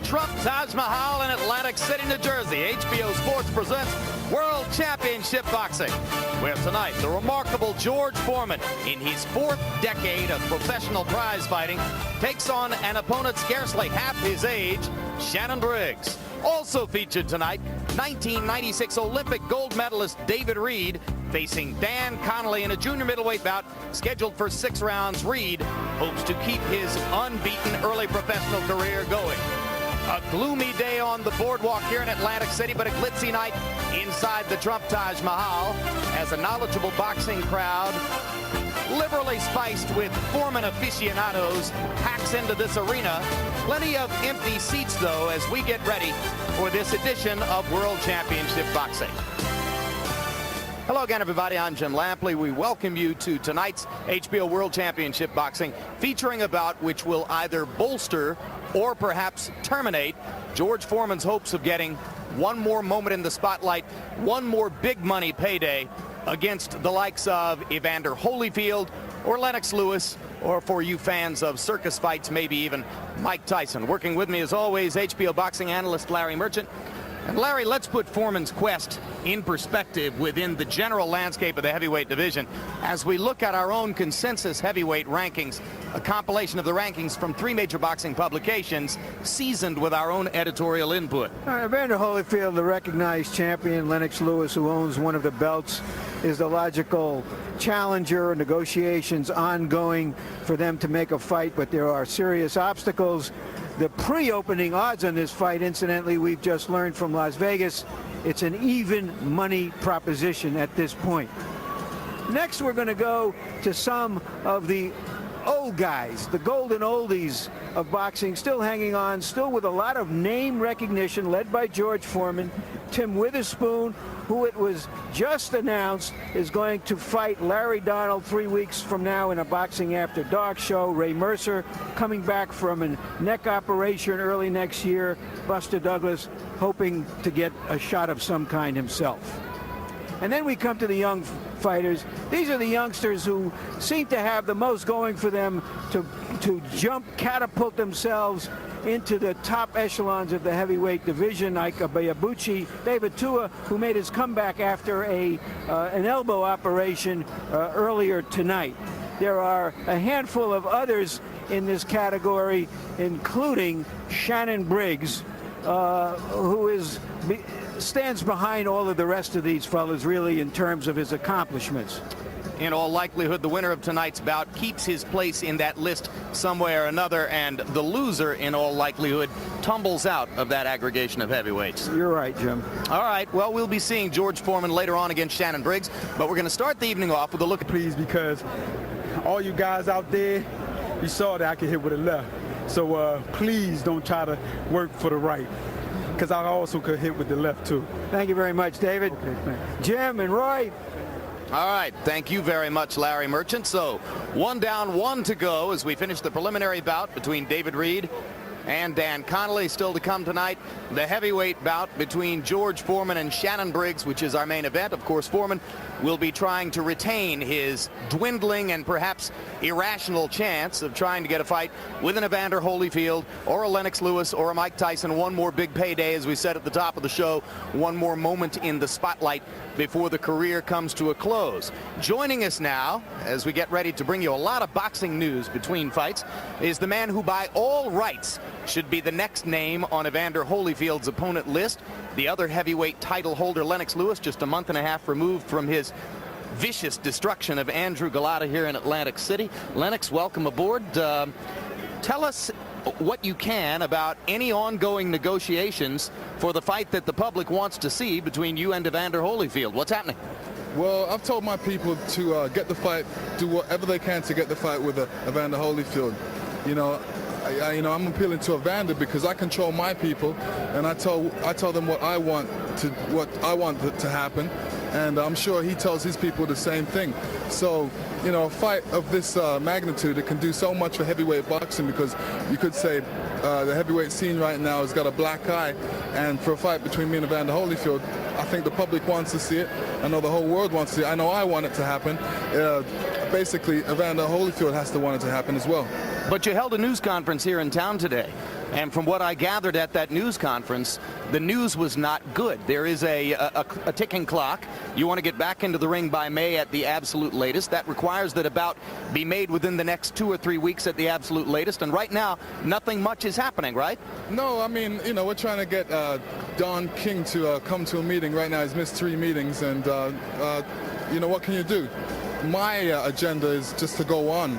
Trump Taj Mahal in Atlantic City, New Jersey. HBO Sports presents World Championship Boxing, where tonight the remarkable George Foreman, in his 4th decade of professional prize fighting, takes on an opponent scarcely half his age, Shannon Briggs. Also featured tonight, 1996 Olympic gold medalist David Reed facing Dan Connolly in a junior middleweight bout scheduled for 6 rounds. Reed hopes to keep his unbeaten early professional career going. A gloomy day on the boardwalk here in Atlantic City, but a glitzy night inside the Trump Taj Mahal as a knowledgeable boxing crowd, liberally spiced with Foreman aficionados, packs into this arena. Plenty of empty seats, though, as we get ready for this edition of World Championship Boxing. Hello again, everybody. I'm Jim Lampley. We welcome you to tonight's HBO World Championship Boxing, featuring a bout which will either bolster or perhaps terminate George Foreman's hopes of getting one more moment in the spotlight, one more big money payday against the likes of Evander Holyfield or Lennox Lewis, or for you fans of circus fights, maybe even Mike Tyson. Working with me as always, HBO boxing analyst Larry Merchant. And Larry, let's put Foreman's quest in perspective within the general landscape of the heavyweight division as we look at our own consensus heavyweight rankings, a compilation of the rankings from 3 major boxing publications, seasoned with our own editorial input. Evander Holyfield, the recognized champion. Lennox Lewis, who owns one of the belts, is the logical challenger. Negotiations ongoing for them to make a fight, but there are serious obstacles. The pre-opening odds on this fight, incidentally, we've just learned from Las Vegas, it's an even money proposition at this point. Next, we're going to go to some of the old guys, the golden oldies of boxing, still hanging on, still with a lot of name recognition, led by George Foreman. Tim Witherspoon, who it was just announced is going to fight Larry Donald 3 weeks from now in a Boxing After Dark show. Ray Mercer coming back from a neck operation early next year. Buster Douglas hoping to get a shot of some kind himself. And then we come to the young fighters. These are the youngsters who seem to have the most going for them to jump, catapult themselves into the top echelons of the heavyweight division, like Bayabuchi, David Tua, who made his comeback after an elbow operation earlier tonight. There are a handful of others in this category, including Shannon Briggs, who stands behind all of the rest of these fellas, really, in terms of his accomplishments. In all likelihood, the winner of tonight's bout keeps his place in that list some way or another, and the loser, in all likelihood, tumbles out of that aggregation of heavyweights. You're right, Jim. All right, well, we'll be seeing George Foreman later on against Shannon Briggs, but we're going to start the evening off with a look. Please, because all you guys out there, you saw that I could hit with a left. So please don't try to work for the right, because I also could hit with the left, too. Thank you very much, David. Okay, Jim and Roy. All right, thank you very much, Larry Merchant. So 1 down, 1 to go as we finish the preliminary bout between David Reed and Dan Connolly. Still to come tonight, the heavyweight bout between George Foreman and Shannon Briggs, which is our main event. Of course, Foreman will be trying to retain his dwindling and perhaps irrational chance of trying to get a fight with an Evander Holyfield or a Lennox Lewis or a Mike Tyson. One more big payday, as we said at the top of the show, one more moment in the spotlight before the career comes to a close. Joining us now, as we get ready to bring you a lot of boxing news between fights, is the man who by all rights should be the next name on Evander Holyfield's opponent list, the other heavyweight title holder, Lennox Lewis, just a month and a half removed from his vicious destruction of Andrew Galata here in Atlantic City. Lennox, welcome aboard. Tell us what you can about any ongoing negotiations for the fight that the public wants to see between you and Evander Holyfield. What's happening? Well, I've told my people to get the fight, do whatever they can to get the fight with Evander Holyfield. You know, I'm appealing to Evander because I control my people, and I tell them what I want to happen, and I'm sure he tells his people the same thing. So, you know, a fight of this magnitude, it can do so much for heavyweight boxing, because you could say the heavyweight scene right now has got a black eye, and for a fight between me and Evander Holyfield, I think the public wants to see it. I know the whole world wants to see it. I know I want it to happen. Basically, Evander Holyfield has to want it to happen as well. But you held a news conference here in town today And from what I gathered at that news conference, the news was not good. There is a ticking clock. You want to get back into the ring by May at the absolute latest. That requires that a bout be made within the next 2 or 3 weeks at the absolute latest. And right now, nothing much is happening, right? No, I mean, you know, we're trying to get Don King to come to a meeting. Right now he's missed 3 meetings, and you know, what can you do? My agenda is just to go on.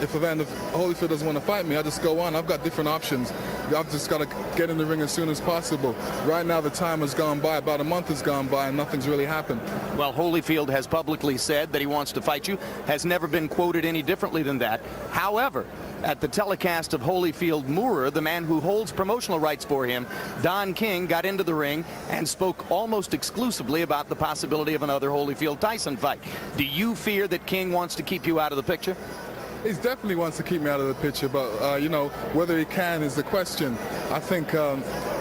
If Evander Holyfield doesn't want to fight me, I just go on. I've got different options. I've just got to get in the ring as soon as possible. Right now the time has gone by, about a month has gone by, and nothing's really happened. Well, Holyfield has publicly said that he wants to fight you, has never been quoted any differently than that. However, at the telecast of Holyfield-Moorer, the man who holds promotional rights for him, Don King, got into the ring and spoke almost exclusively about the possibility of another Holyfield-Tyson fight. Do you fear that King wants to keep you out of the picture? He definitely wants to keep me out of the picture, but, you know, whether he can is the question. I think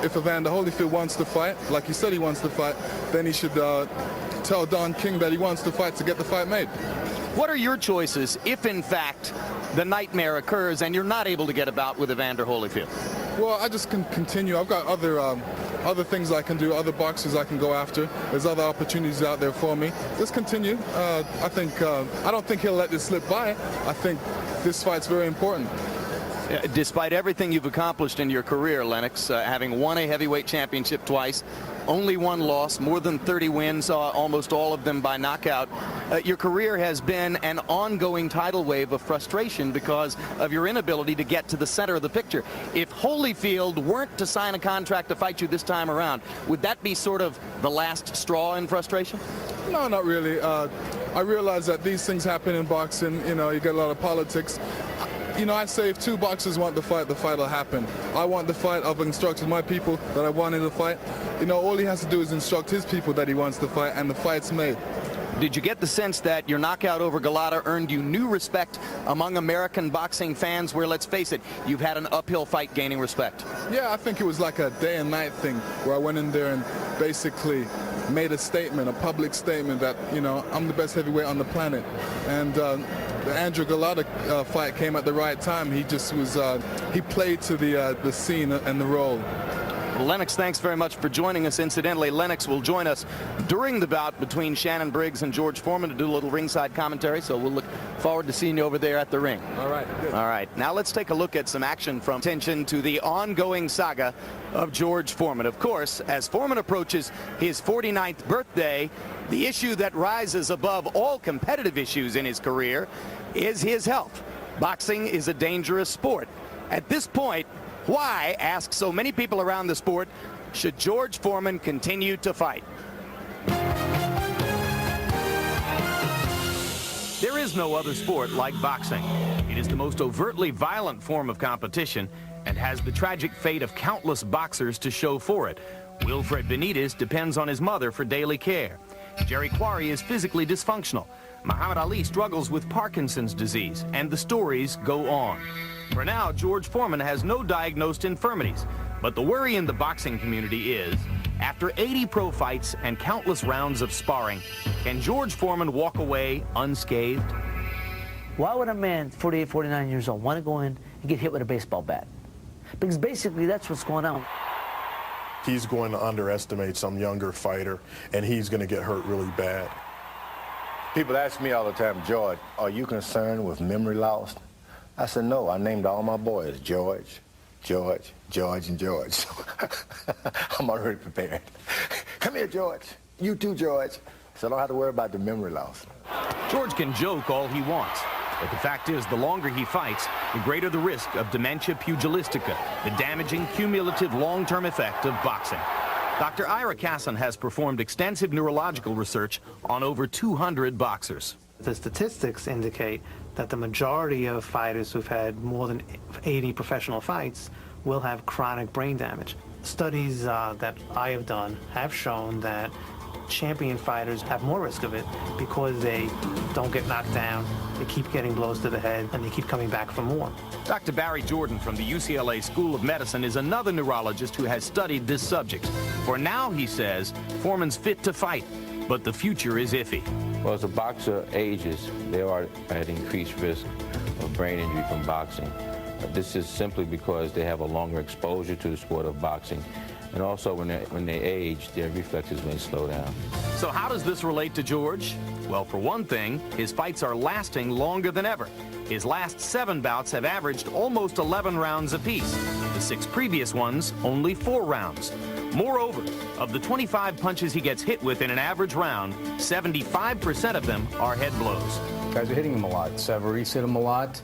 if Evander Holyfield wants to fight, like he said he wants to fight, then he should tell Don King that he wants to fight to get the fight made. What are your choices if, in fact, the nightmare occurs and you're not able to get a bout with Evander Holyfield? Well, I just can continue. I've got other things I can do, other boxers I can go after. There's other opportunities out there for me. Just continue. I don't think he'll let this slip by. I think this fight's very important. Despite everything you've accomplished in your career, Lennox, having won a heavyweight championship twice, only one loss, more than 30 wins, almost all of them by knockout. Your career has been an ongoing tidal wave of frustration because of your inability to get to the center of the picture. If Holyfield weren't to sign a contract to fight you this time around, would that be sort of the last straw in frustration? No, not really. I realize that these things happen in boxing. You know, you get a lot of politics. You know, I say if 2 boxers want the fight will happen. I want the fight. I've instructed my people that I wanted the fight. You know, all he has to do is instruct his people that he wants the fight, and the fight's made. Did you get the sense that your knockout over Galata earned you new respect among American boxing fans where, let's face it, you've had an uphill fight gaining respect? Yeah, I think it was like a day and night thing where I went in there and basically made a statement, a public statement that, you know, I'm the best heavyweight on the planet. And the Andrew Galata fight came at the right time. He just was, he played to the scene and the role. Lennox, thanks very much for joining us. Incidentally, Lennox will join us during the bout between Shannon Briggs and George Foreman to do a little ringside commentary, so we'll look forward to seeing you over there at the ring. All right. Good. All right. Now let's take a look at some action from attention to the ongoing saga of George Foreman. Of course, as Foreman approaches his 49th birthday, the issue that rises above all competitive issues in his career is his health. Boxing is a dangerous sport. At this point, why, ask so many people around the sport, should George Foreman continue to fight? There is no other sport like boxing. It is the most overtly violent form of competition and has the tragic fate of countless boxers to show for it. Wilfred Benitez depends on his mother for daily care. Jerry Quarry is physically dysfunctional. Muhammad Ali struggles with Parkinson's disease, and the stories go on. For now, George Foreman has no diagnosed infirmities, but the worry in the boxing community is, after 80 pro fights and countless rounds of sparring, can George Foreman walk away unscathed? Why would a man 48, 49 years old want to go in and get hit with a baseball bat? Because basically that's what's going on. He's going to underestimate some younger fighter, and he's going to get hurt really bad. People ask me all the time, George, are you concerned with memory loss? I said, no, I named all my boys George, George, George, and George. I'm already prepared. Come here, George. You too, George. So I don't have to worry about the memory loss. George can joke all he wants, but the fact is the longer he fights, the greater the risk of dementia pugilistica, the damaging cumulative long-term effect of boxing. Dr. Ira Kassan has performed extensive neurological research on over 200 boxers. The statistics indicate that the majority of fighters who've had more than 80 professional fights will have chronic brain damage. Studies that I have done have shown that champion fighters have more risk of it because they don't get knocked down, they keep getting blows to the head, and they keep coming back for more. Dr. Barry Jordan from the UCLA School of Medicine is another neurologist who has studied this subject. For now, he says, Foreman's fit to fight, but the future is iffy. Well, as a boxer ages, they are at increased risk of brain injury from boxing. This is simply because they have a longer exposure to the sport of boxing. And also, when they age, their reflexes may slow down. So how does this relate to George? Well, for one thing, his fights are lasting longer than ever. His last 7 bouts have averaged almost 11 rounds apiece. The 6 previous ones, only 4 rounds. Moreover, of the 25 punches he gets hit with in an average round, 75% of them are head blows. Guys are hitting him a lot. Severis hit him a lot.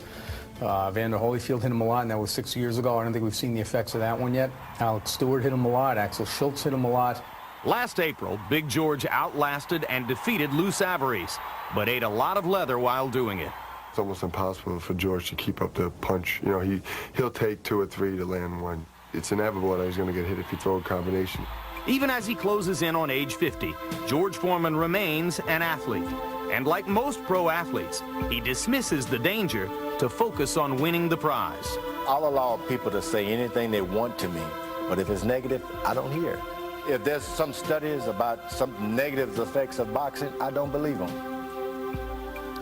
Vander Holyfield hit him a lot, and that was 6 years ago. I don't think we've seen the effects of that one yet. Alex Stewart hit him a lot. Axel Schultz hit him a lot. Last April, Big George outlasted and defeated Lou Savarese, but ate a lot of leather while doing it. It's almost impossible for George to keep up the punch. You know, he'll take 2 or 3 to land 1. It's inevitable that he's going to get hit if you throw a combination. Even as he closes in on age 50, George Foreman remains an athlete. And like most pro athletes, he dismisses the danger to focus on winning the prize. I'll allow people to say anything they want to me, but if it's negative, I don't hear. If there's some studies about some negative effects of boxing, I don't believe them.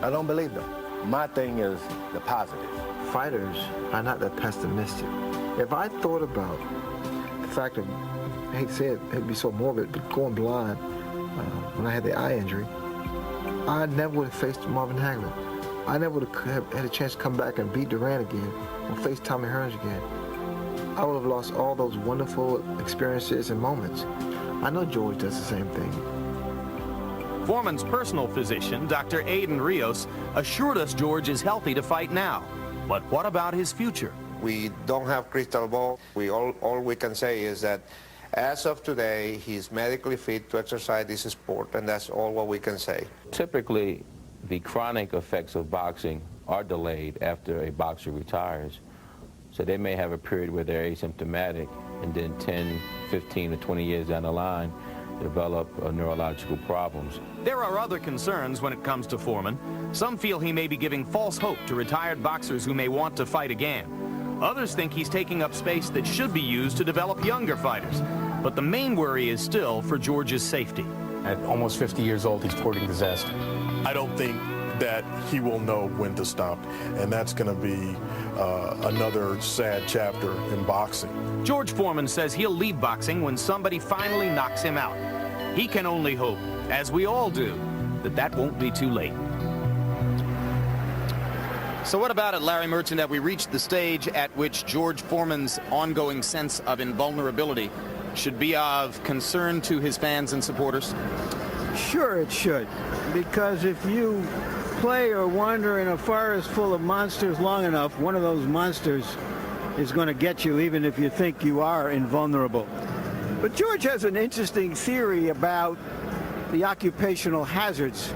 I don't believe them. My thing is the positive. Fighters are not that pessimistic. If I thought about the fact of, I hate to say it, it'd be so morbid, but going blind when I had the eye injury, I never would have faced Marvin Hagler. I never would have had a chance to come back and beat Durant again or face Tommy Hearns again. I would have lost all those wonderful experiences and moments. I know George does the same thing. Foreman's personal physician, Dr. Aiden Rios, assured us George is healthy to fight now. But what about his future? We don't have crystal ball. All we can say is that as of today, he's medically fit to exercise this sport, and that's all what we can say. Typically, the chronic effects of boxing are delayed after a boxer retires. So they may have a period where they're asymptomatic, and then 10, 15, or 20 years down the line, develop neurological problems. There are other concerns when it comes to Foreman. Some feel he may be giving false hope to retired boxers who may want to fight again. Others think he's taking up space that should be used to develop younger fighters. But the main worry is still for George's safety. At almost 50 years old, he's courting disaster. I don't think that he will know when to stop, and that's going to be another sad chapter in boxing. George Foreman says he'll leave boxing when somebody finally knocks him out. He can only hope, as we all do, that that won't be too late. So what about it, Larry Merchant, that we reached the stage at which George Foreman's ongoing sense of invulnerability should be of concern to his fans and supporters? Sure it should, because if you play or wander in a forest full of monsters long enough, one of those monsters is going to get you even if you think you are invulnerable. But George has an interesting theory about the occupational hazards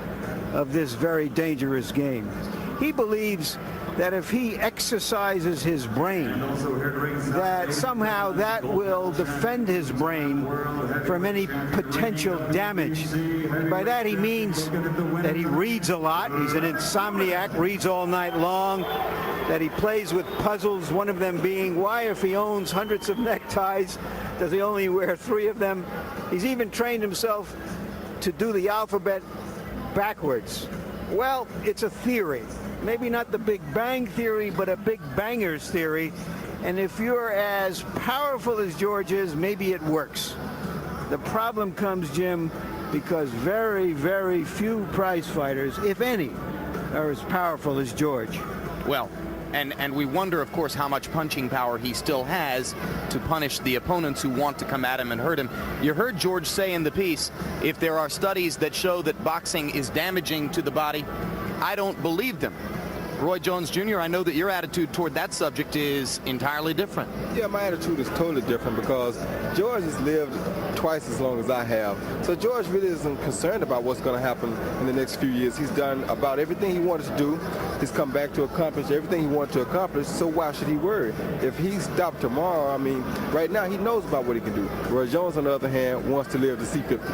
of this very dangerous game. He believes that if he exercises his brain, that somehow that will defend his brain from any potential damage. And by that he means that he reads a lot, he's an insomniac, reads all night long, that he plays with puzzles, one of them being why, if he owns hundreds of neckties, does he only wear 3 of them? He's even trained himself to do the alphabet backwards. Well, it's a theory. Maybe not the Big Bang theory, but a Big Bangers theory. And if you're as powerful as George is, maybe it works. The problem comes, Jim, because very, very few prize fighters, if any, are as powerful as George. Well, and we wonder, of course, how much punching power he still has to punish the opponents who want to come at him and hurt him. You heard George say in the piece, if there are studies that show that boxing is damaging to the body, I don't believe them. Roy Jones Jr., I know that your attitude toward that subject is entirely different. Yeah, my attitude is totally different because George has lived twice as long as I have. So George really isn't concerned about what's going to happen in the next few years. He's done about everything he wanted to do. He's come back to accomplish everything he wanted to accomplish, so why should he worry? If he stopped tomorrow, I mean, right now he knows about what he can do. Roy Jones, on the other hand, wants to live to see 50.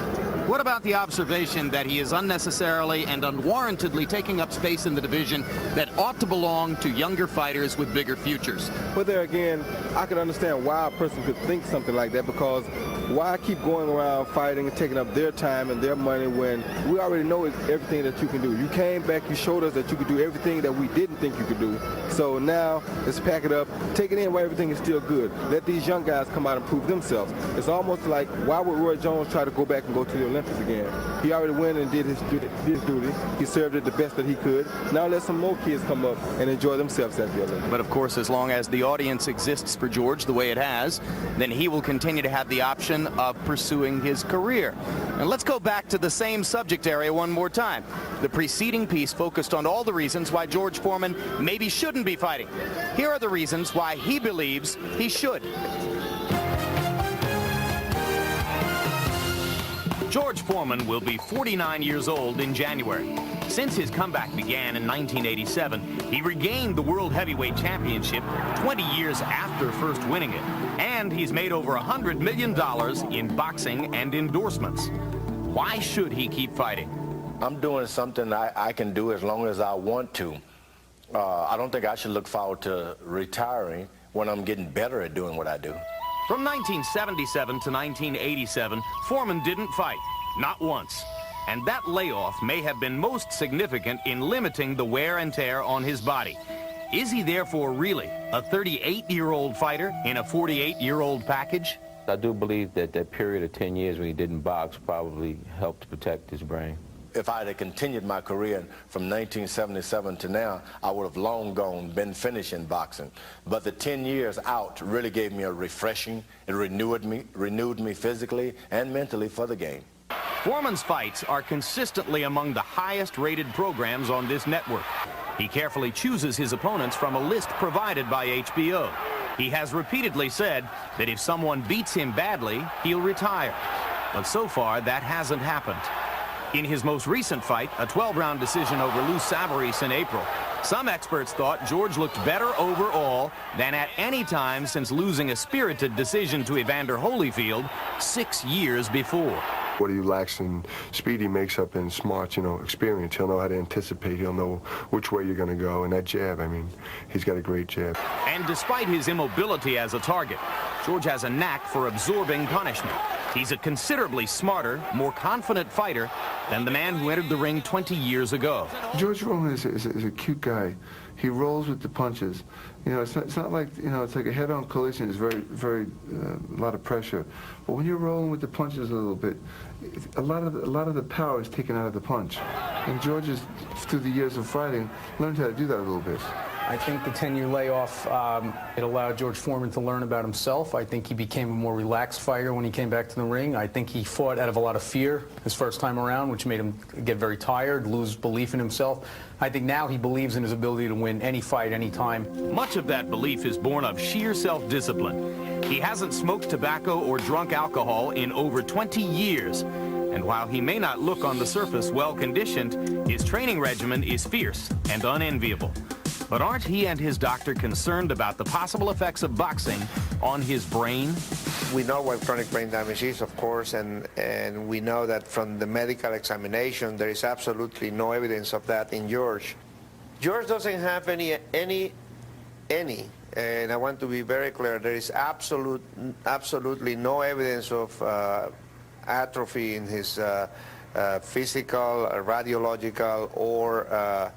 What about the observation that he is unnecessarily and unwarrantedly taking up space in the division that ought to belong to younger fighters with bigger futures? But there again, I can understand why a person could think something like that because why keep going around fighting and taking up their time and their money when we already know everything that you can do? You came back, you showed us that you could do everything that we didn't think you could do. So now let's pack it up, take it in while everything is still good. Let these young guys come out and prove themselves. It's almost like, why would Roy Jones try to go back and go to the Olympics again? He already went and did his duty. He served it the best that he could. Now let some more kids come up and enjoy themselves at the Olympics. But of course, as long as the audience exists for George the way it has, then he will continue to have the option of pursuing his career. And let's go back to the same subject area one more time. The preceding piece focused on all the reasons why George Foreman maybe shouldn't be fighting. Here are the reasons why he believes he should. George Foreman will be 49 years old in January. Since his comeback began in 1987, he regained the World Heavyweight Championship 20 years after first winning it. And he's made over $100 million in boxing and endorsements. Why should he keep fighting? I'm doing something I can do as long as I want to. I don't think I should look forward to retiring when I'm getting better at doing what I do. From 1977 to 1987, Foreman didn't fight, not once. And that layoff may have been most significant in limiting the wear and tear on his body. Is he therefore really a 38-year-old fighter in a 48-year-old package? I do believe that that period of 10 years when he didn't box probably helped protect his brain. If I had continued my career from 1977 to now, I would have long gone, been finished in boxing. But the 10 years out really gave me a refreshing. It renewed me physically and mentally for the game. Foreman's fights are consistently among the highest-rated programs on this network. He carefully chooses his opponents from a list provided by HBO. He has repeatedly said that if someone beats him badly, he'll retire. But so far, that hasn't happened. In his most recent fight, a 12-round decision over Lou Savarese in April, some experts thought George looked better overall than at any time since losing a spirited decision to Evander Holyfield 6 years before. What he lacks in speed, he makes up in smart, experience. He'll know how to anticipate. He'll know which way you're going to go. And that jab, he's got a great jab. And despite his immobility as a target, George has a knack for absorbing punishment. He's a considerably smarter, more confident fighter than the man who entered the ring 20 years ago. George Foreman is a cute guy. He rolls with the punches. It's not like, it's like a head-on collision. It's very a lot of pressure. But when you're rolling with the punches a little bit, a lot of the power is taken out of the punch. And George has, through the years of fighting, learned how to do that a little bit. I think the 10-year layoff, it allowed George Foreman to learn about himself. I think he became a more relaxed fighter when he came back to the ring. I think he fought out of a lot of fear his first time around, which made him get very tired, lose belief in himself. I think now he believes in his ability to win any fight, any time. Much of that belief is born of sheer self-discipline. He hasn't smoked tobacco or drunk alcohol in over 20 years. And while he may not look on the surface well-conditioned, his training regimen is fierce and unenviable. But aren't he and his doctor concerned about the possible effects of boxing on his brain? We know what chronic brain damage is, of course, and we know that from the medical examination, there is absolutely no evidence of that in George. George doesn't have any, and I want to be very clear, there is absolutely no evidence of atrophy in his physical, radiological, or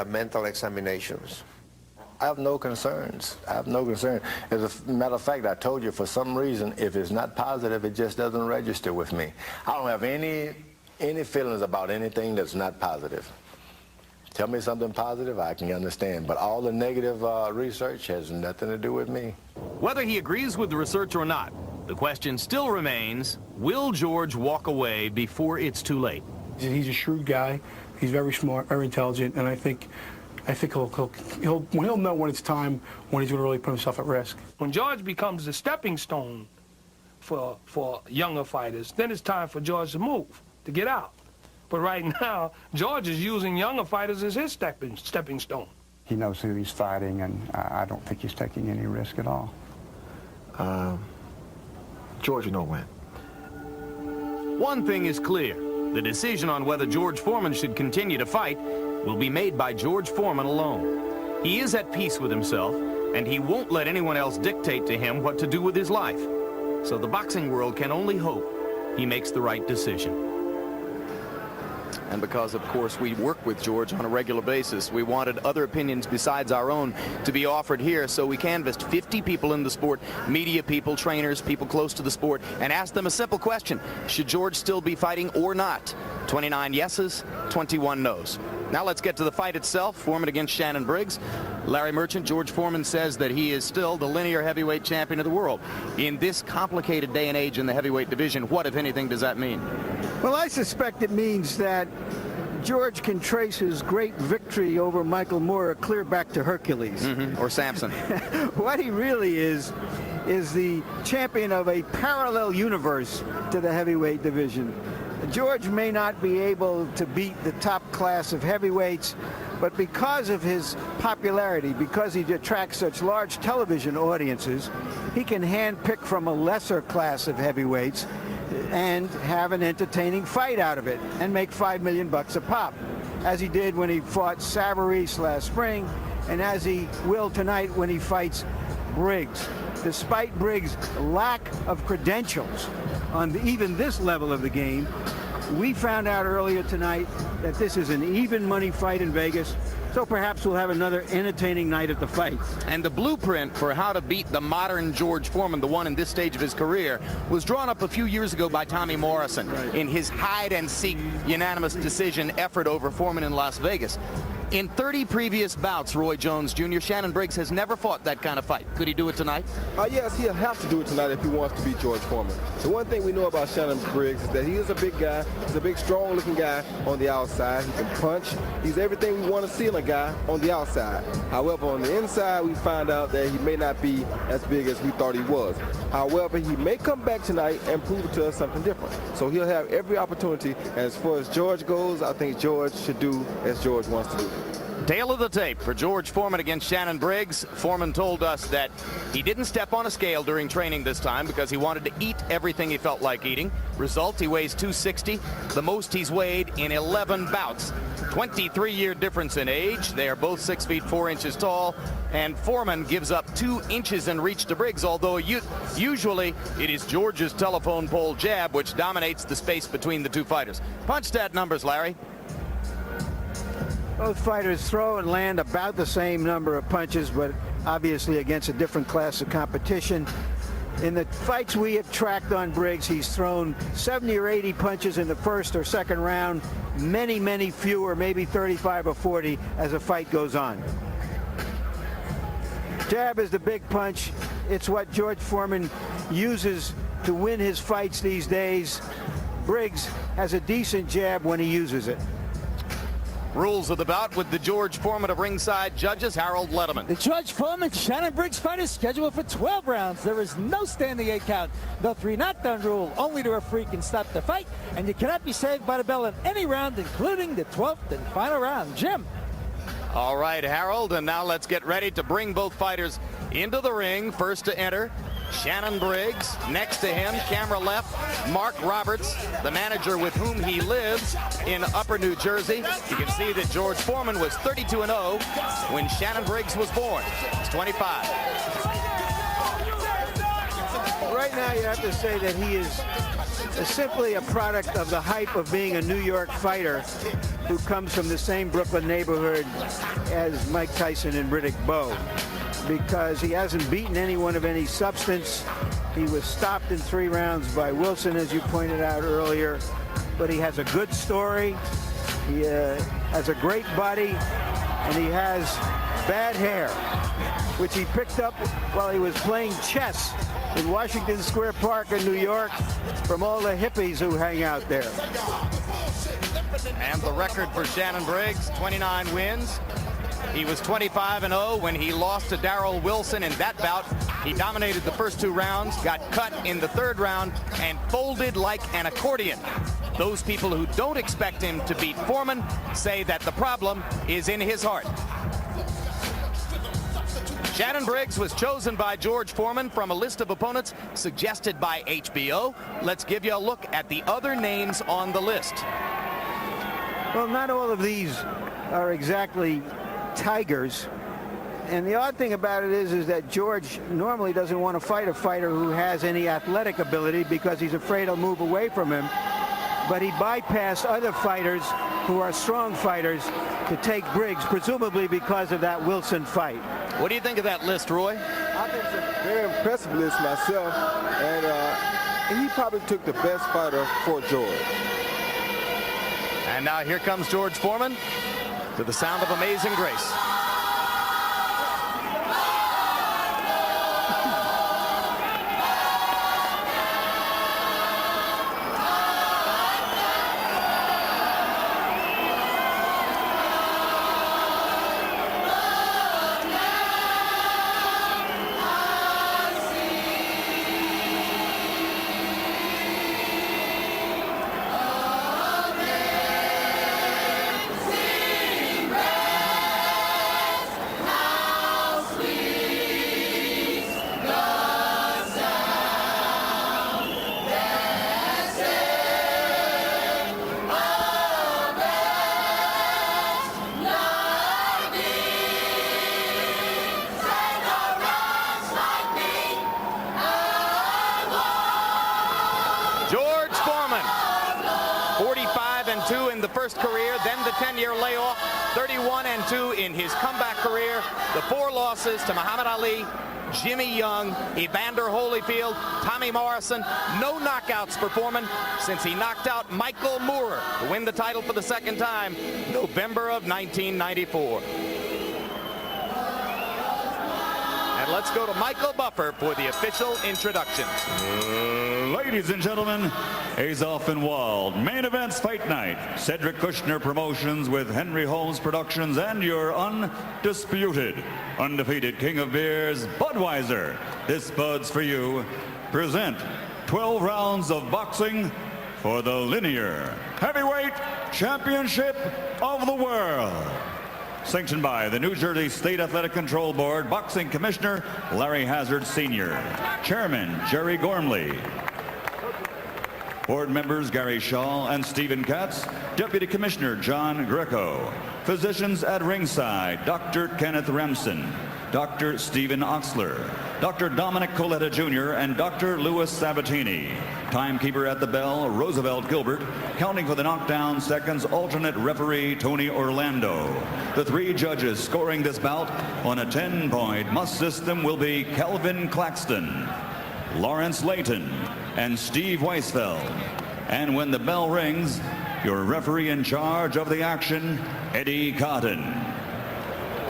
mental examinations. I have no concerns. I have no concern. As a matter of fact, I told you, for some reason, if it's not positive, it just doesn't register with me. I don't have any feelings about anything that's not positive. Tell me something positive, I can understand. But all the negative research has nothing to do with me. Whether he agrees with the research or not, the question still remains, will George walk away before it's too late? He's a shrewd guy. He's very smart, very intelligent, and I think he'll know when it's time, when he's going to really put himself at risk. When George becomes the stepping stone for younger fighters, then it's time for George to move, to get out. But right now, George is using younger fighters as his stepping stone. He knows who he's fighting, and I don't think he's taking any risk at all. George will know when. One thing is clear. The decision on whether George Foreman should continue to fight will be made by George Foreman alone. He is at peace with himself, and he won't let anyone else dictate to him what to do with his life. So the boxing world can only hope he makes the right decision. And because, of course, we work with George on a regular basis, we wanted other opinions besides our own to be offered here. So we canvassed 50 people in the sport, media people, trainers, people close to the sport, and asked them a simple question. Should George still be fighting or not? 29 yeses, 21 no's. Now let's get to the fight itself. Foreman against Shannon Briggs. Larry Merchant, George Foreman says that he is still the linear heavyweight champion of the world. In this complicated day and age in the heavyweight division, what, if anything, does that mean? Well, I suspect it means that George can trace his great victory over Michael Moore clear back to Hercules. Or Samson. What he really is the champion of a parallel universe to the heavyweight division. George may not be able to beat the top class of heavyweights, but because of his popularity, because he attracts such large television audiences, he can handpick from a lesser class of heavyweights and have an entertaining fight out of it and make $5 million a pop, as he did when he fought Savarese last spring, and as he will tonight when he fights Briggs. Despite Briggs' lack of credentials on even this level of the game, we found out earlier tonight that this is an even money fight in Vegas, so perhaps we'll have another entertaining night at the fight. And the blueprint for how to beat the modern George Foreman, the one in this stage of his career, was drawn up a few years ago by Tommy Morrison in his hide-and-seek unanimous decision effort over Foreman in Las Vegas. In 30 previous bouts, Roy Jones Jr., Shannon Briggs has never fought that kind of fight. Could he do it tonight? Yes, he'll have to do it tonight if he wants to beat George Foreman. The one thing we know about Shannon Briggs is that he is a big guy. He's a big, strong-looking guy on the outside. He can punch. He's everything we want to see in a guy on the outside. However, on the inside, we find out that he may not be as big as we thought he was. However, he may come back tonight and prove to us something different. So he'll have every opportunity. And as far as George goes, I think George should do as George wants to do. Tail of the tape for George Foreman against Shannon Briggs. Foreman told us that he didn't step on a scale during training this time because he wanted to eat everything he felt like eating. Result, he weighs 260, the most he's weighed in 11 bouts. 23-year difference in age. They are both 6 feet 4 inches tall, and Foreman gives up 2 inches in reach to Briggs, although usually it is George's telephone pole jab which dominates the space between the two fighters. Punch stat numbers, Larry. Both fighters throw and land about the same number of punches, but obviously against a different class of competition. In the fights we have tracked on Briggs, he's thrown 70 or 80 punches in the first or second round, many, many fewer, maybe 35 or 40 as the fight goes on. Jab is the big punch. It's what George Foreman uses to win his fights these days. Briggs has a decent jab when he uses it. Rules of the bout with the George Foreman of ringside judges, Harold Lederman. The George Foreman Shannon Briggs fight is scheduled for 12 rounds. There is no standing 8 count. The 3 knockdown rule. Only the referee can stop the fight, and you cannot be saved by the bell in any round, including the 12th and final round. Jim. All right, Harold, and now let's get ready to bring both fighters into the ring. First to enter, Shannon Briggs. Next to him, camera left, Mark Roberts, the manager with whom he lives in Upper New Jersey. You can see that George Foreman was 32-0 when Shannon Briggs was born. He's 25. Right now, you have to say that he is simply a product of the hype of being a New York fighter who comes from the same Brooklyn neighborhood as Mike Tyson and Riddick Bowe, because he hasn't beaten anyone of any substance. He was stopped in 3 rounds by Wilson, as you pointed out earlier, but he has a good story. He has a great body, and he has bad hair, which he picked up while he was playing chess in Washington Square Park in New York from all the hippies who hang out there. And the record for Shannon Briggs, 29 wins. He was 25-0 when he lost to Darrell Wilson in that bout. He dominated the first 2 rounds, got cut in the 3rd round, and folded like an accordion. Those people who don't expect him to beat Foreman say that the problem is in his heart. Shannon Briggs was chosen by George Foreman from a list of opponents suggested by HBO. Let's give you a look at the other names on the list. Well, not all of these are exactly tigers. And the odd thing about it is that George normally doesn't want to fight a fighter who has any athletic ability because he's afraid he'll move away from him. But he bypassed other fighters who are strong fighters to take Briggs, presumably because of that Wilson fight. What do you think of that list, Roy? I think it's a very impressive list myself, and he probably took the best fighter for George. And now here comes George Foreman to the sound of Amazing Grace. George Foreman, 45-2 in the first career, then the 10-year layoff, 31-2 in his comeback career. The 4 losses to Muhammad Ali, Jimmy Young, Evander Holyfield, Tommy Morrison. No knockouts for Foreman since he knocked out Michael Moorer to win the title for the second time, November of 1994. And let's go to Michael Buffer for the official introductions. Ladies and gentlemen, Azoff and Wald, Main Events Fight Night. Cedric Kushner Promotions with Henry Holmes Productions and your undisputed, undefeated king of beers, Budweiser. This Bud's for you. Present 12 rounds of boxing for the Lineal Heavyweight Championship of the World. Sanctioned by the New Jersey State Athletic Control Board, Boxing Commissioner Larry Hazard Sr., Chairman Jerry Gormley, Board members Gary Shaw and Stephen Katz, Deputy Commissioner John Greco, physicians at ringside, Dr. Kenneth Remsen, Dr. Stephen Oxler, Dr. Dominic Coletta Jr., and Dr. Louis Sabatini. Timekeeper at the bell, Roosevelt Gilbert. Counting for the knockdown seconds, alternate referee Tony Orlando. The 3 judges scoring this bout on a 10-point must system will be Calvin Claxton, Lawrence Layton, and Steve Weisfeld. And when the bell rings, your referee in charge of the action, Eddie Cotton.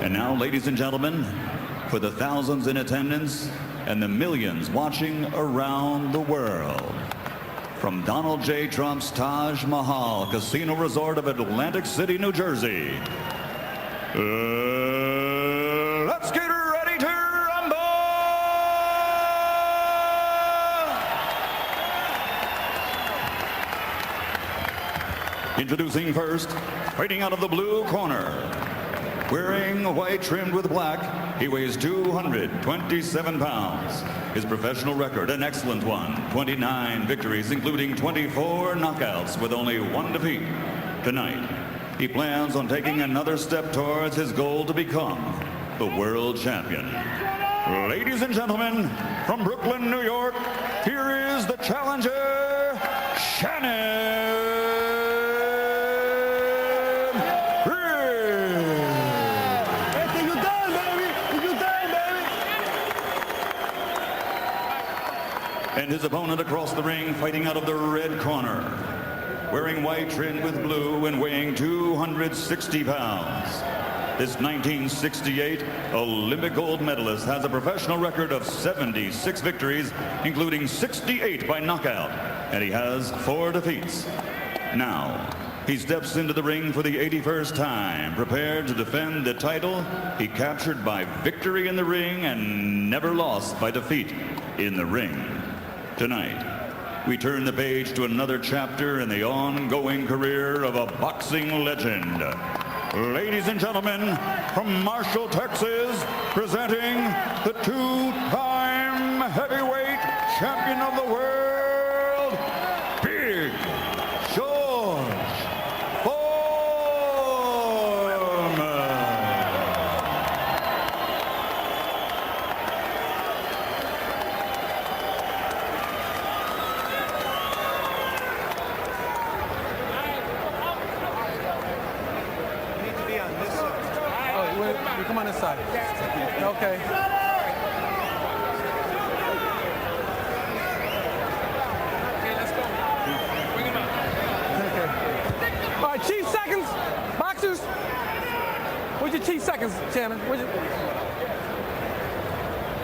And now, ladies and gentlemen, for the thousands in attendance and the millions watching around the world, from Donald J. Trump's Taj Mahal Casino Resort of Atlantic City, New Jersey, let's get ready to rumble! Introducing first, fighting out of the blue corner, wearing white trimmed with black, he weighs 227 pounds. His professional record, an excellent one, 29 victories, including 24 knockouts with only 1 defeat. Tonight, he plans on taking another step towards his goal to become the world champion. Ladies and gentlemen, from Brooklyn, New York, here is the challenger, Shannon and his opponent across the ring, fighting out of the red corner, wearing white trimmed with blue and weighing 260 pounds. This 1968 Olympic gold medalist has a professional record of 76 victories, including 68 by knockout, and he has 4 defeats. Now, he steps into the ring for the 81st time, prepared to defend the title he captured by victory in the ring and never lost by defeat in the ring. Tonight, we turn the page to another chapter in the ongoing career of a boxing legend. Ladies and gentlemen, from Marshall, Texas, presenting the 2-time heavyweight champion of the world, Big George Foreman. Foreman, come on this side. Okay. All right, chief seconds. Boxers. Where's your chief seconds, Shannon?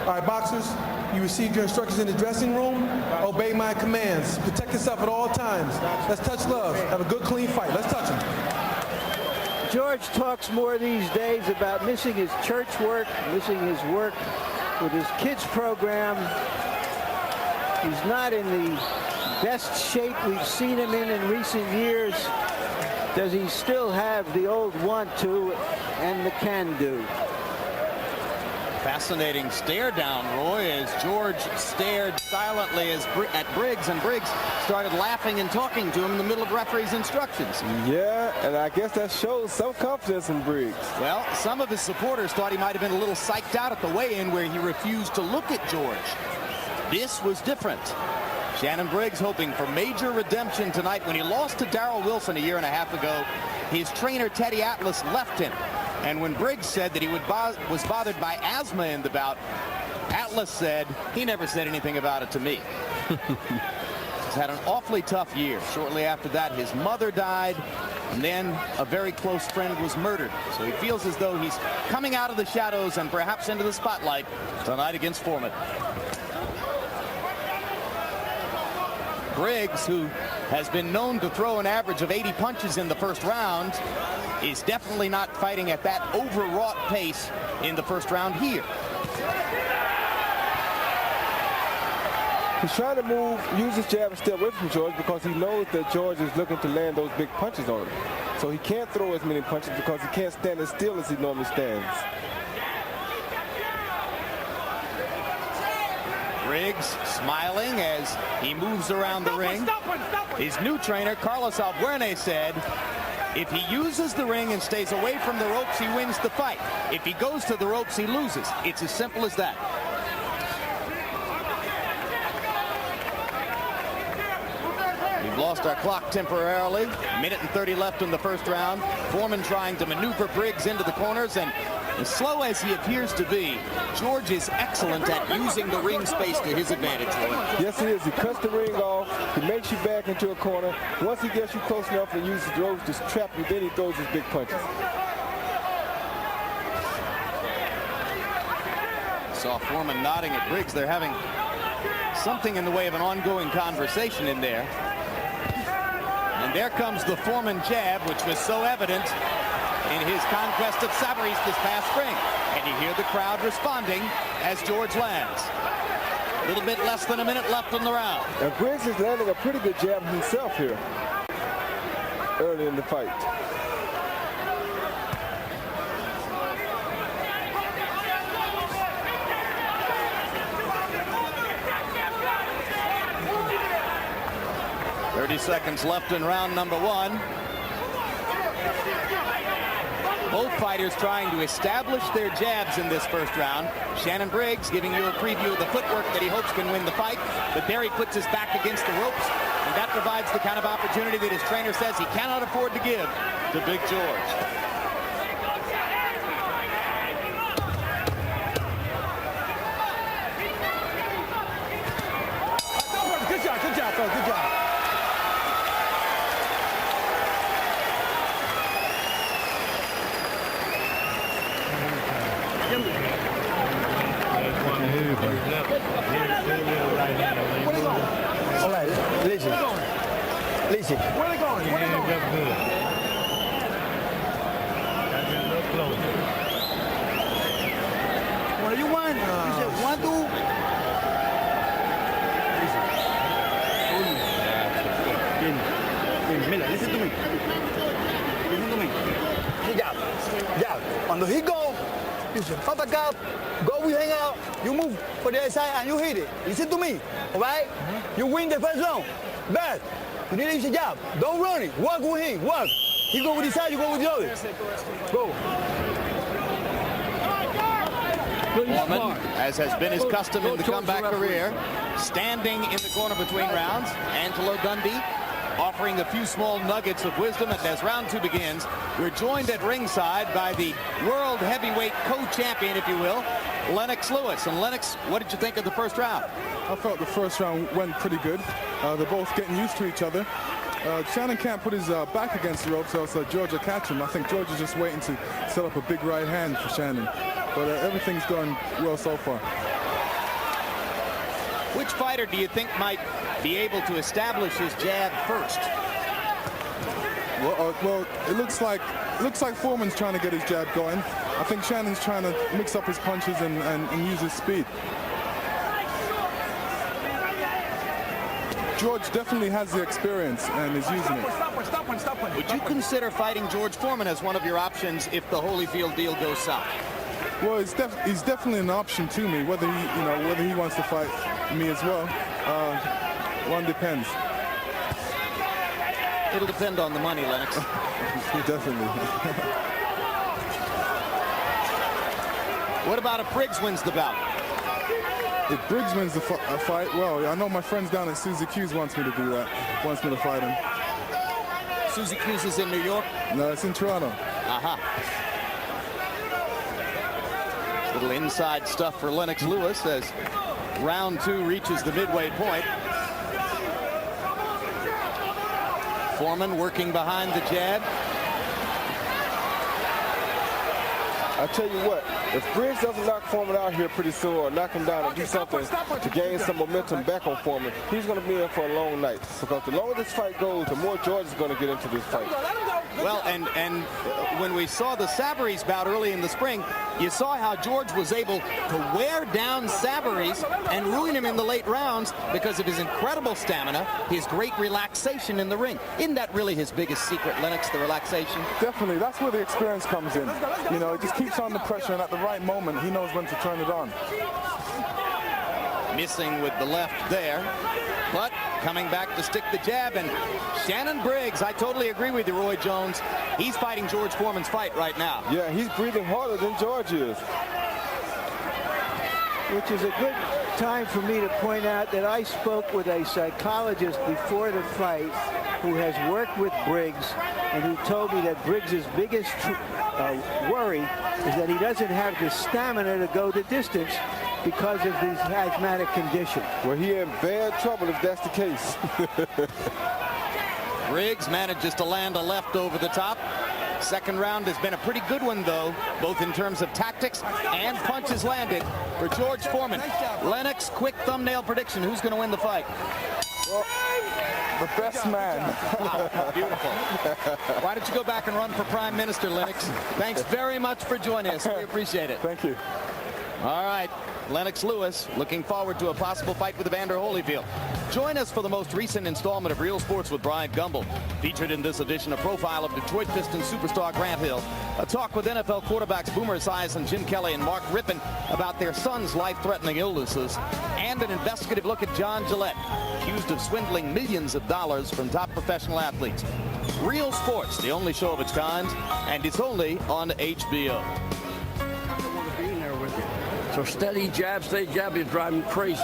All right, boxers. You received your instructions in the dressing room. Obey my commands. Protect yourself at all times. Let's touch love. Have a good, clean fight. Let's touch him. George talks more these days about missing his church work, missing his work with his kids program. He's not in the best shape we've seen him in recent years. Does he still have the old want to and the can do? Fascinating stare down, Roy, as George stared silently at Briggs, and Briggs started laughing and talking to him in the middle of referee's instructions. Yeah, and I guess that shows some confidence in Briggs. Well, some of his supporters thought he might have been a little psyched out at the weigh-in where he refused to look at George. This was different. Shannon Briggs hoping for major redemption tonight. When he lost to Darrell Wilson a year and a half ago, his trainer Teddy Atlas left him. And when Briggs said that he was bothered by asthma in the bout, Atlas said he never said anything about it to me. He's had an awfully tough year. Shortly after that, his mother died, and then a very close friend was murdered. So he feels as though he's coming out of the shadows and perhaps into the spotlight tonight against Foreman. Briggs, who has been known to throw an average of 80 punches in the first round, is definitely not fighting at that overwrought pace in the first round here. He's trying to use his jab and stay away from George because he knows that George is looking to land those big punches on him. So he can't throw as many punches because he can't stand as still as he normally stands. Briggs smiling as he moves around the ring. His new trainer, Carlos Albuerne, said, if he uses the ring and stays away from the ropes, he wins the fight. If he goes to the ropes, he loses. It's as simple as that. We've lost our clock temporarily. A minute and 30 left in the first round. Foreman trying to maneuver Briggs into the corners, and as slow as he appears to be, George is excellent at using the ring space to his advantage, Roy. Yes, he is. He cuts the ring off. He makes you back into a corner. Once he gets you close enough and uses the ropes to trap you, then he throws his big punches. Saw Foreman nodding at Briggs. They're having something in the way of an ongoing conversation in there. And there comes the Foreman jab, which was so evident in his conquest of Savarese this past spring. And you hear the crowd responding as George lands. A little bit less than a minute left in the round. And Briggs is landing a pretty good jab himself here early in the fight. Seconds left in round number one. Both fighters trying to establish their jabs in this first round. Shannon Briggs giving you a preview of the footwork that he hopes can win the fight. But there he puts his back against the ropes, and that provides the kind of opportunity that his trainer says he cannot afford to give to Big George. Good job, fellas, good job. Where they going? All right, listen. Listen. Where they going? Where they going? What do you want? You said one, two. Mira, listen to me. Listen to me. Yeah. Cuando he go, you say, pop back up, go, we hang out, you move for the other side and you hit it. Listen to me, all right? You win the first round. But you need to use your jab. Don't run it. Work with him. Work. He go with his side, you go with the other. Go. Foreman, as has been his custom in the comeback career, standing in the corner between rounds. Angelo Dundee offering a few small nuggets of wisdom. And as round 2 begins, we're joined at ringside by the world heavyweight co-champion, if you will, Lennox Lewis. And Lennox, what did you think of the first round? I felt the first round went pretty good. They're both getting used to each other. Shannon can't put his back against the ropes, so George will catch him. I think George is just waiting to set up a big right hand for Shannon. But everything's going well so far. Which fighter do you think might be able to establish his jab first? Well, it looks like Foreman's trying to get his jab going. I think Shannon's trying to mix up his punches and use his speed. George definitely has the experience and is using it. Would you consider fighting George Foreman as one of your options if the Holyfield deal goes south? Well, he's definitely an option to me. Whether he wants to fight me as well, one depends. It'll depend on the money, Lennox. Definitely. What about if Briggs wins the bout? If Briggs wins the fight, well, I know my friends down at Susie Q's wants me to do that. Wants me to fight him. Susie Q's is in New York? No, it's in Toronto. Aha. Little inside stuff for Lennox Lewis as round 2 reaches the midway point. Foreman working behind the jab. I tell you what, if Briggs doesn't knock Foreman out here pretty soon or knock him down and do something to gain some momentum back on Foreman, he's going to be in for a long night. Because the longer this fight goes, the more George is going to get into this fight. Well, and when we saw the Savarese bout early in the spring, you saw how George was able to wear down Savarese and ruin him in the late rounds because of his incredible stamina, his great relaxation in the ring. Isn't that really his biggest secret, Lennox, the relaxation? Definitely. That's where the experience comes in. You know, it just keeps on the pressure, and at the right moment, he knows when to turn it on. Missing with the left there, but coming back to stick the jab. And Shannon Briggs, I totally agree with you, Roy Jones. He's fighting George Foreman's fight right now. Yeah, he's breathing harder than George is. Which is a good time for me to point out that I spoke with a psychologist before the fight who has worked with Briggs, and who told me that Briggs' biggest worry is that he doesn't have the stamina to go the distance because of his asthmatic condition. Well, he in bad trouble if that's the case. Briggs manages to land a left over the top. Second round has been a pretty good one, though, both in terms of tactics and punches landed for George Foreman. Lennox, quick thumbnail prediction. Who's going to win the fight? Well, the best man. Wow, beautiful. Why don't you go back and run for Prime Minister, Lennox? Thanks very much for joining us. We appreciate it. Thank you. All right, Lennox Lewis looking forward to a possible fight with Evander Holyfield. Join us for the most recent installment of Real Sports with Brian Gumbel. Featured in this edition, a profile of Detroit Pistons superstar Grant Hill, a talk with NFL quarterbacks Boomer Esiason, Jim Kelly, and Mark Rippon about their son's life-threatening illnesses, and an investigative look at John Gillette, accused of swindling millions of dollars from top professional athletes. Real Sports, the only show of its kind, and it's only on HBO. So steady jab is driving me crazy.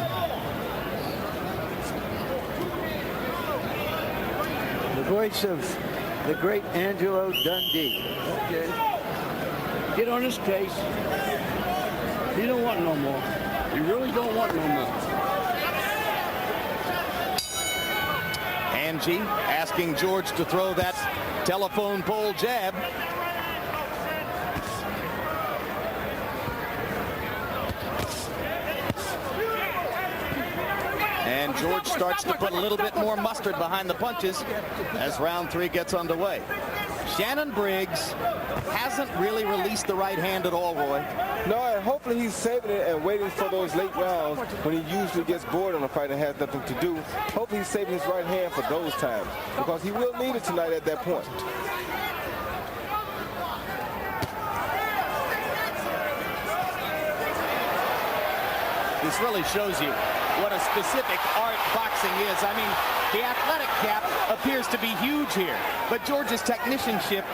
The voice of the great Angelo Dundee. Okay. Get on his case. He don't want no more. He really don't want no more. Angie asking George to throw that telephone pole jab. And George starts to put a little bit more mustard behind the punches as round 3 gets underway. Shannon Briggs hasn't really released the right hand at all, Roy. No, and hopefully he's saving it and waiting for those late rounds when he usually gets bored on a fight and has nothing to do. Hopefully he's saving his right hand for those times, because he will need it tonight at that point. This really shows you what a specific art boxing is. I mean, the athletic gap appears to be huge here, but George's technicianship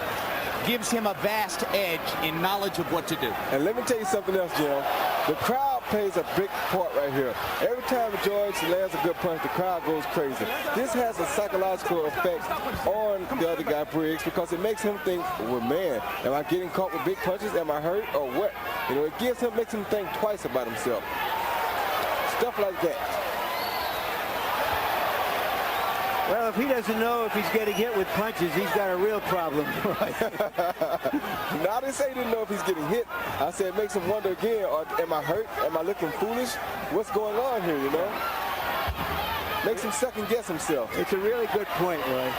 gives him a vast edge in knowledge of what to do. And let me tell you something else, Jim. The crowd plays a big part right here. Every time George lands a good punch, the crowd goes crazy. This has a psychological effect on the other guy, Briggs, because it makes him think, well, man, am I getting caught with big punches? Am I hurt or what? You know, it makes him think twice about himself. Stuff like that. Well, if he doesn't know if he's getting hit with punches, he's got a real problem. Now, I didn't say he didn't know if he's getting hit. I said it makes him wonder again, am I hurt? Am I looking foolish? What's going on here, you know? Makes him second guess himself. It's a really good point, Roy.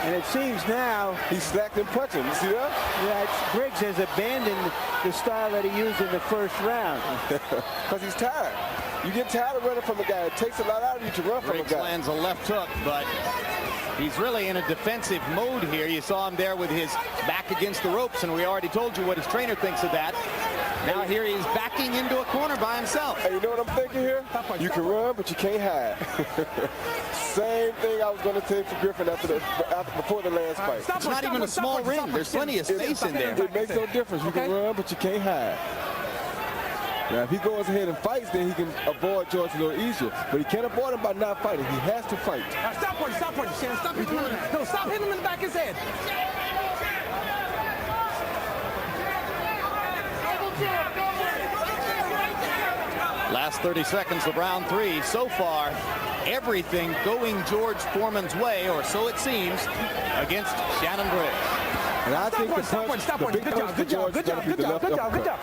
And it seems now he's slacked and punching. You see that? Yeah, Briggs has abandoned the style that he used in the first round. Because he's tired. You get tired of running from a guy. It takes a lot out of you to run from a Briggs guy. lands a left hook, but he's really in a defensive mode here. You saw him there with his back against the ropes, and we already told you what his trainer thinks of that. Now here he is backing into a corner by himself. Hey, you know what I'm thinking here? You can run, but you can't hide. Same thing I was going to say for Griffin before the last fight. It's not even a small ring. There's plenty of space in there. It makes no difference. You can run, but you can't hide. Now, if he goes ahead and fights, then he can avoid George a little easier. But he can't avoid him by not fighting. He has to fight. Now stop punching, Shannon. Stop hitting him. No, stop hitting him in the back of his head. Last 30 seconds of round 3. So far, everything going George Foreman's way, or so it seems, against Shannon Briggs. And I think the big punch to George is going to be the left uppercut.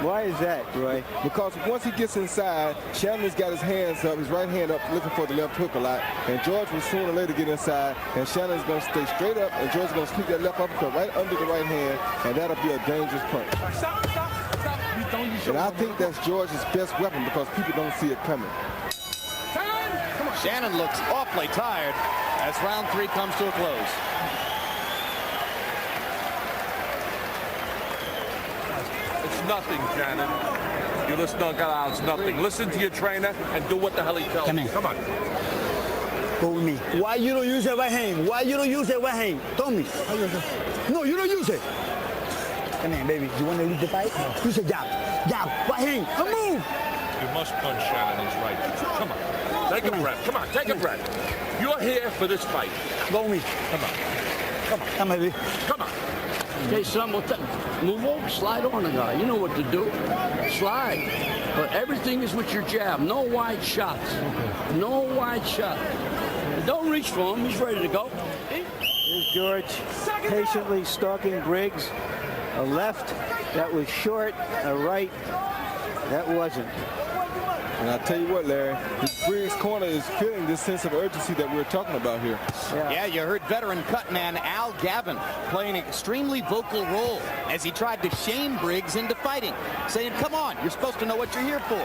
Why is that, Roy? Because once he gets inside, Shannon's got his hands up, his right hand up, looking for the left hook a lot. And George will sooner or later get inside, and Shannon's going to stay straight up, and George's going to sneak that left uppercut right under the right hand, and that'll be a dangerous punch. Stop. And I think that's George's best weapon because people don't see it coming. Shannon looks awfully tired as round 3 comes to a close. It's nothing, Shannon. You listen to God, it's nothing. Listen to your trainer and do what the hell he tells you. Come on. Go with me. Why you don't use that right hand? Why you don't use that right hand? Tell me. No, you don't use it. Come here, baby. You want to lead the fight? No. Use a jab. Right hand. Come move. You must punch Shannon. He's right. Come on. Take a breath. Come on. Take a breath. You're here for this fight. Go with me. Come on. Come on, baby. Come on. Okay, son, move over, slide on the guy. You know what to do. Slide. But everything is with your jab. No wide shots. No wide shot. Don't reach for him. He's ready to go. Here's George patiently stalking Briggs. A left that was short, a right that wasn't. And I'll tell you what, Larry, Briggs' corner is feeling this sense of urgency that we're talking about here. Yeah, you heard veteran cutman Al Gavin playing an extremely vocal role as he tried to shame Briggs into fighting, saying, come on, you're supposed to know what you're here for.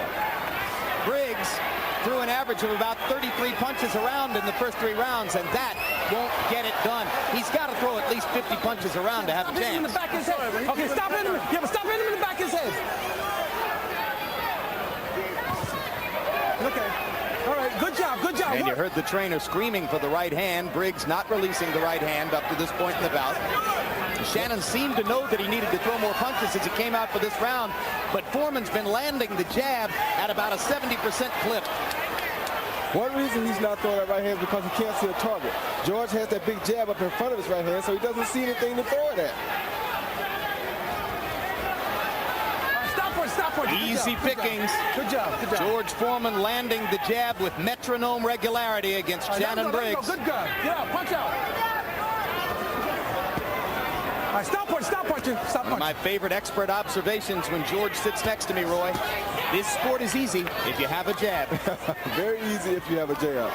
Briggs threw an average of about 33 punches around in the first 3 rounds, and that won't get it done. He's got to throw at least 50 punches around to have a chance. Stop hitting him in the back of his head. Okay, stop hitting him. Yeah, but stop hitting him in the back of his head. Okay. All right. Good job. And you heard the trainer screaming for the right hand. Briggs not releasing the right hand up to this point in the bout. Shannon seemed to know that he needed to throw more punches as he came out for this round, but Foreman's been landing the jab at about a 70% clip. One reason he's not throwing that right hand is because he can't see a target. George has that big jab up in front of his right hand, so he doesn't see anything to throw it at. Stop. Easy pickings. Good job. George Foreman landing the jab with metronome regularity against Shannon Briggs. Good guy. Yeah, punch out. All right, stop punching. One of my favorite expert observations when George sits next to me, Roy. This sport is easy if you have a jab. Very easy if you have a jab.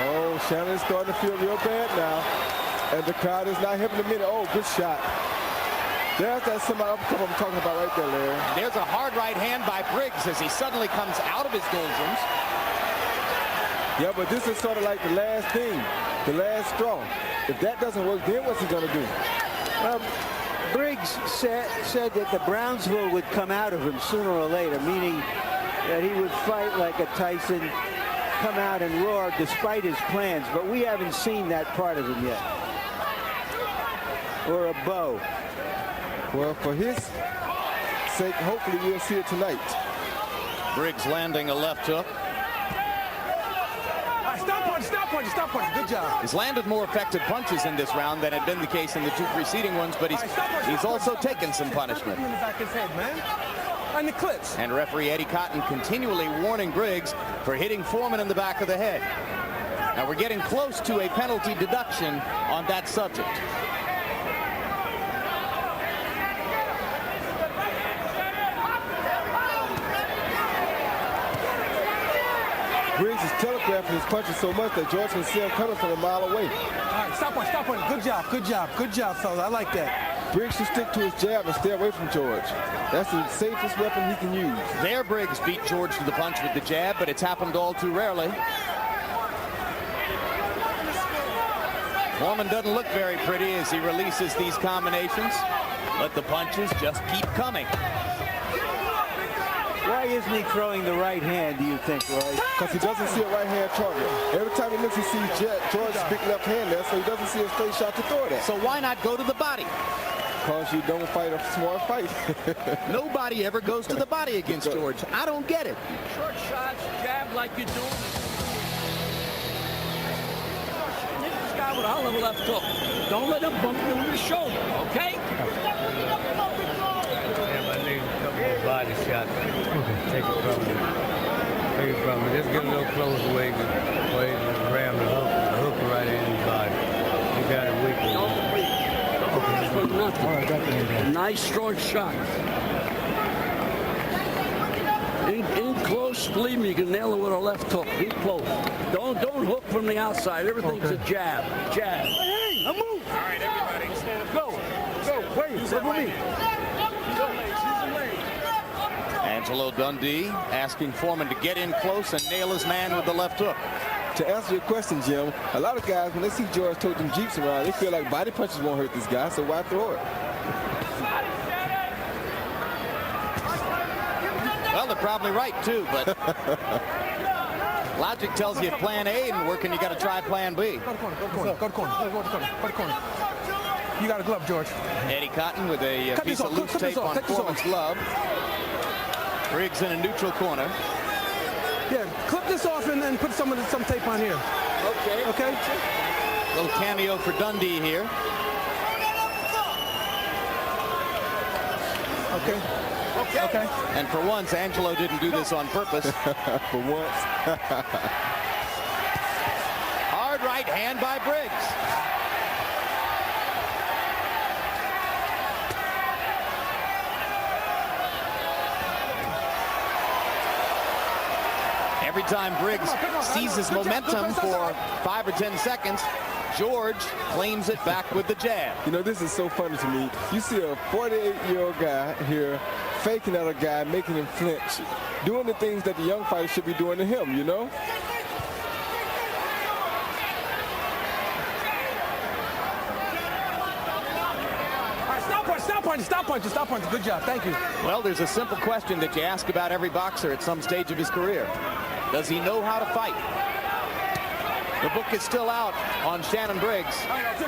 Oh, Shannon's starting to feel real bad now. And the crowd is not having a minute. Oh, good shot. There's that semi-uppercut I'm talking about right there, Larry. There's a hard right hand by Briggs as he suddenly comes out of his doldrums. Yeah, but this is sort of like the last thing, the last straw. If that doesn't work, then what's he going to do? Briggs said that the Brownsville would come out of him sooner or later, meaning that he would fight like a Tyson, come out and roar despite his plans, but we haven't seen that part of him yet. Or a Bo. Well, for his sake, hopefully we'll see it tonight. Briggs landing a left hook. Stop punch. Good job. He's landed more effective punches in this round than had been the case in the 2 preceding ones, but he's also taken some punishment. In the back of his head, man. And the clips. And referee Eddie Cotton continually warning Briggs for hitting Foreman in the back of the head. Now we're getting close to a penalty deduction on that subject. Briggs is telegraphing his punches so much that George can see him coming from a mile away. All right, stop punch. Good job, fellas. I like that. Briggs should stick to his jab and stay away from George. That's the safest weapon he can use. There, Briggs beat George to the punch with the jab, but it's happened all too rarely. Foreman doesn't look very pretty as he releases these combinations, but the punches just keep coming. Why isn't he throwing the right hand, do you think, Roy? Because he doesn't see a right hand target. Every time he looks, he sees George's big left hand there, so he doesn't see a straight shot to throw it at. So why not go to the body? Because you don't fight a smart fight. Nobody ever goes to the body against George. I don't get it. Short shots, jab like you do. Hit this guy with a hell of a left hook. Don't let him bump you in the shoulder, okay? Body shot. Take it from me. Just get a little closer where you can ram the hook right in his body. You got it weak. Nice strong shot. In close, believe me, you can nail it with a left hook. In close. Don't hook from the outside. Everything's a jab. Hey, I move. All right, everybody, stand up. Go. Wait, look at me. Angelo Dundee asking Foreman to get in close and nail his man with the left hook. To answer your question, Jim, a lot of guys, when they see George tote them Jeeps around, they feel like body punches won't hurt this guy, so why throw it? Well, they're probably right, too, but logic tells you if plan A isn't working, you got to try plan B. Go to corner. You got a glove, George. Eddie Cotton with a piece of loose tape on Foreman's glove. Briggs in a neutral corner. Yeah, clip this off and then put some tape on here. Okay. Little cameo for Dundee here. Okay. And for once, Angelo didn't do this on purpose. For once. Hard right hand by Briggs. Every time Briggs seizes momentum for 5 or 10 seconds, George claims it back with the jab. You know, this is so funny to me. You see a 48-year-old guy here faking at a guy, making him flinch, doing the things that the young fighter should be doing to him, you know? Stop punching. Good job. Thank you. Well, there's a simple question that you ask about every boxer at some stage of his career. Does he know how to fight? The book is still out on Shannon Briggs,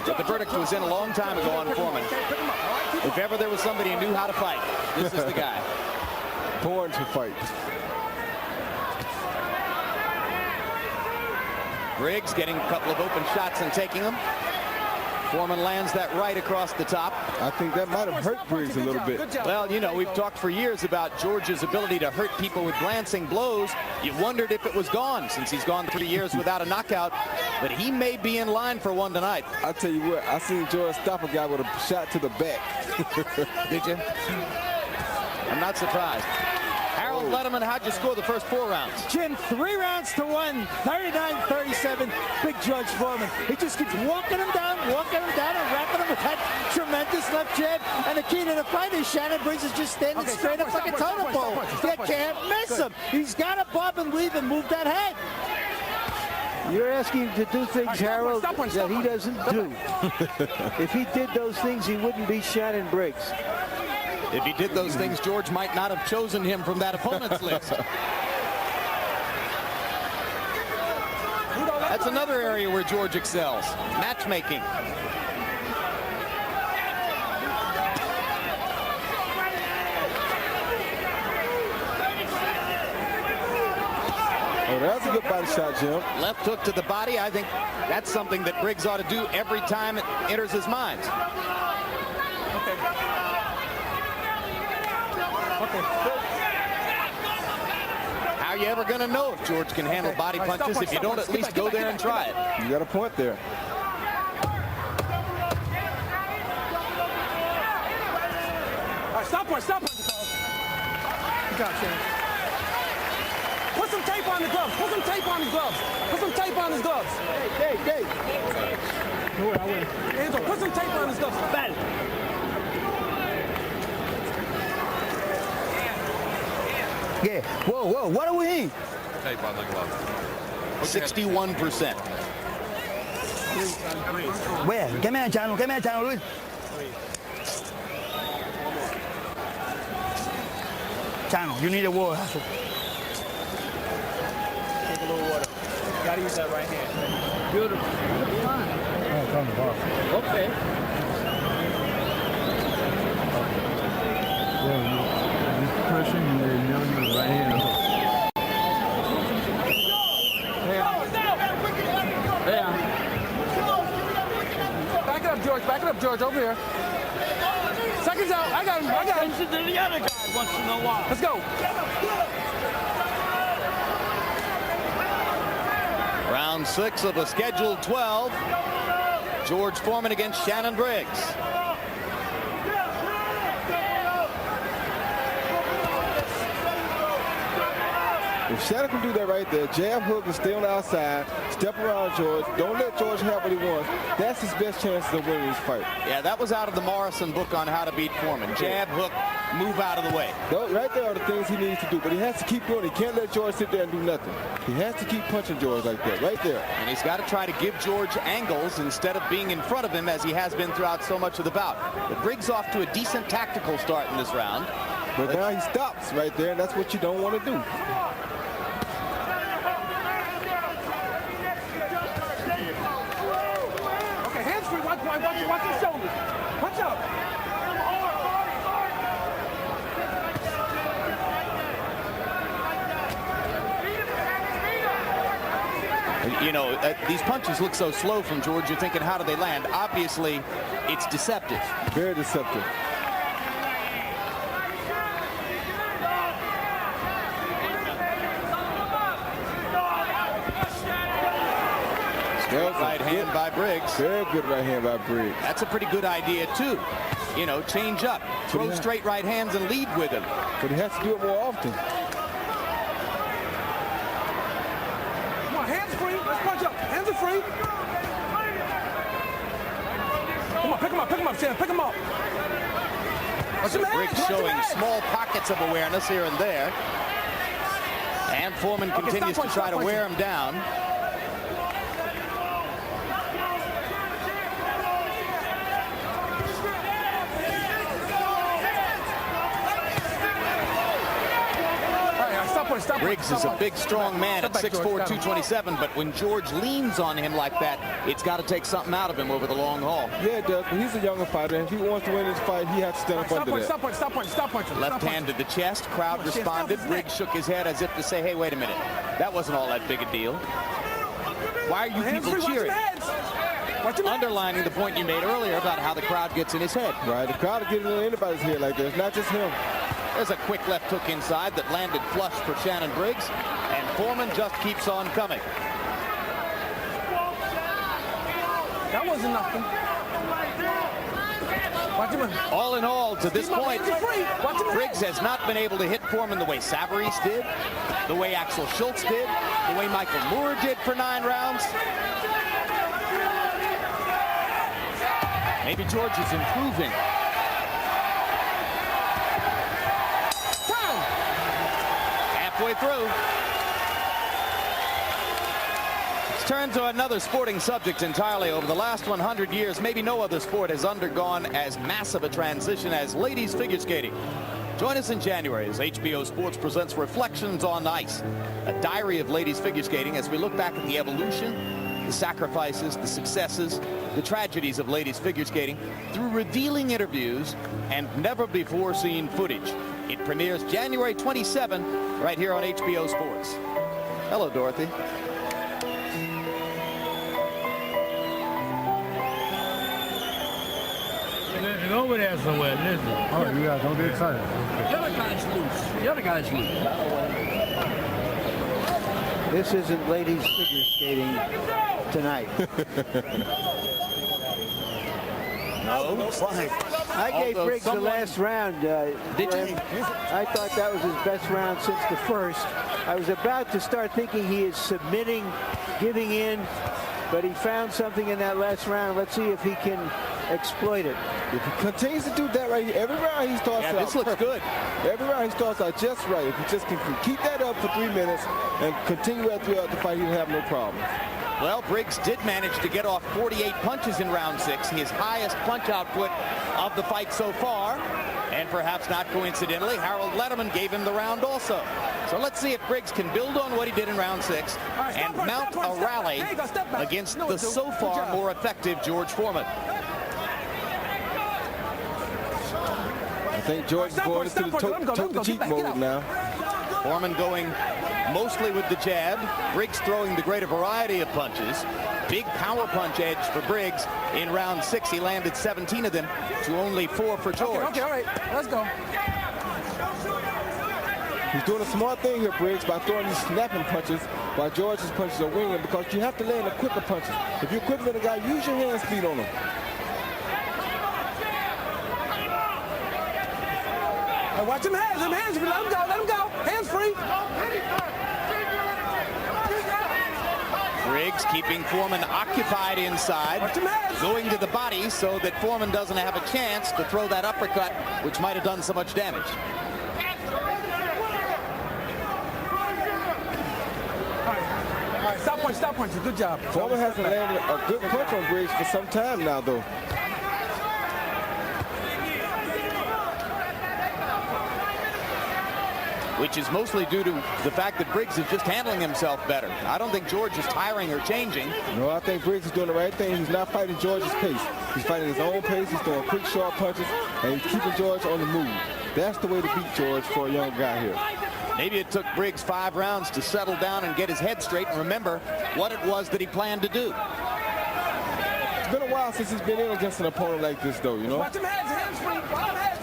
but the verdict was in a long time ago on Foreman. If ever there was somebody who knew how to fight, this is the guy. Born to fight. Briggs getting a couple of open shots and taking them. Foreman lands that right across the top. I think that might have hurt Briggs a little bit. Well, you know, we've talked for years about George's ability to hurt people with glancing blows. You wondered if it was gone since he's gone 3 years without a knockout, but he may be in line for one tonight. I'll tell you what, I seen George stop a guy with a shot to the back. Did you? I'm not surprised. Harold Lederman, how'd you score the first 4 rounds? Jim, 3 rounds to 1, 39-37, big George Foreman. He just keeps walking him down, and wrapping him with that tremendous left jab. And the key to the fight is Shannon Briggs is just standing straight up like a totem pole. You can't miss him. He's got to bob and weave and move that head. You're asking him to do things, Harold, that he doesn't do. If he did those things, he wouldn't be Shannon Briggs. If he did those things, George might not have chosen him from that opponent's list. That's another area where George excels. Matchmaking. Oh, that's a good body shot, Jim. Left hook to the body. I think that's something that Briggs ought to do every time it enters his mind. Okay. How are you ever going to know if George can handle body punches if you don't at least go there and try it? You got a point there. All right, stop punch. Good job, Shannon. Put some tape on the gloves. Put some tape on his gloves. Hey. No way, I win. Angel, put some tape on his gloves. Bad. Yeah. Whoa. What are we eating? Tape on the glove. 61%. Where? Give me a channel, Luis. Channel, you need a water. Take a little water. You gotta use that right hand. Beautiful. Fine. Oh, it's on the bar. Okay. Yeah, you pressing and you're nailing your right hand. Back it up, George, over here. Seconds out. I got him. Listen to the other guy once in a while. Let's go. Round 6 of the scheduled 12. George Foreman against Shannon Briggs. If Shannon can do that right there, jab hook and stay on the outside, step around George, don't let George have what he wants. That's his best chances of winning this fight. Yeah, that was out of the Morrison book on how to beat Foreman. Jab, hook, move out of the way. Those right there are the things he needs to do, but he has to keep doing it. He can't let George sit there and do nothing. He has to keep punching George like that, right there. And he's got to try to give George angles instead of being in front of him as he has been throughout so much of the bout. But Briggs off to a decent tactical start in this round. But now he stops right there, and that's what you don't want to do. Watch his shoulders. Watch out. You know, these punches look so slow from George. You're thinking, how do they land? Obviously, it's deceptive. Very deceptive. Right hand by Briggs. Very good right hand by Briggs. That's a pretty good idea, too. You know, change up. Throw straight right hands and lead with him. But he has to do it more often. Come on, hands free. Let's punch up. Hands are free. Come on, pick him up, Shannon. Pick him up. Briggs showing small pockets of awareness here and there. And Foreman continues to try to wear him down. Briggs is a big, strong man at 6'4", 227, but when George leans on him like that, it's got to take something out of him over the long haul. Yeah, it does, but he's a younger fighter, and if he wants to win this fight, he has to stand up under that. Stop punching. Left hand to the chest, crowd responded. Briggs shook his head as if to say, hey, wait a minute, that wasn't all that big a deal. Why are you people cheering? Underlining the point you made earlier about how the crowd gets in his head. Right, the crowd is getting in anybody's head like this, not just him. There's a quick left hook inside that landed flush for Shannon Briggs, and Foreman just keeps on coming. That wasn't nothing. All in all, to this point, Briggs has not been able to hit Foreman the way Savarese did, the way Axel Schultz did, the way Michael Moore did for 9 rounds. Maybe George is improving. Halfway through. Let's turn to another sporting subject entirely. Over the last 100 years, maybe no other sport has undergone as massive a transition as ladies figure skating. Join us in January as HBO Sports presents Reflections on Ice, a diary of ladies figure skating as we look back at the evolution, the sacrifices, the successes, the tragedies of ladies figure skating through revealing interviews and never-before-seen footage. It premieres January 27 right here on HBO Sports. Hello, Dorothy. Listen, over there somewhere, listen. Oh, you guys don't get excited. Okay. The other guy's loose. The other guy's loose. This isn't ladies figure skating tonight. No. I gave Briggs the last round. Did you? I thought that was his best round since the first. I was about to start thinking he is submitting, giving in, but he found something in that last round. Let's see if he can exploit it. If he continues to do that right here, every round he starts out this looks good. Every round he starts out just right. If he just can keep that up for 3 minutes and continue that throughout the fight, he'll have no problem. Well, Briggs did manage to get off 48 punches in round 6, his highest punch output of the fight so far. And perhaps not coincidentally, Harold Lederman gave him the round also. So let's see if Briggs can build on what he did in round 6 and mount a rally against the so far more effective George Foreman. I think George is going into the toe-to-cheek mode now. Foreman going mostly with the jab. Briggs throwing the greater variety of punches. Big power punch edge for Briggs. In round 6, he landed 17 of them to only 4 for George. Okay, all right, let's go. He's doing a smart thing here, Briggs, by throwing these snapping punches while George's punches are winging, because you have to land the quicker punches. If you're quicker than the guy, use your hand speed on him. Hey, watch him hands, let him go, hands free. Briggs keeping Foreman occupied inside, going to the body so that Foreman doesn't have a chance to throw that uppercut, which might have done so much damage. All right, stop punching, good job. Foreman hasn't landed a good punch on Briggs for some time now, though. Which is mostly due to the fact that Briggs is just handling himself better. I don't think George is tiring or changing. No, I think Briggs is doing the right thing. He's not fighting George's pace. He's fighting his own pace. He's throwing quick, sharp punches, and he's keeping George on the move. That's the way to beat George for a young guy here. Maybe it took Briggs 5 rounds to settle down and get his head straight and remember what it was that he planned to do. It's been a while since he's been in against an opponent like this, though, you know?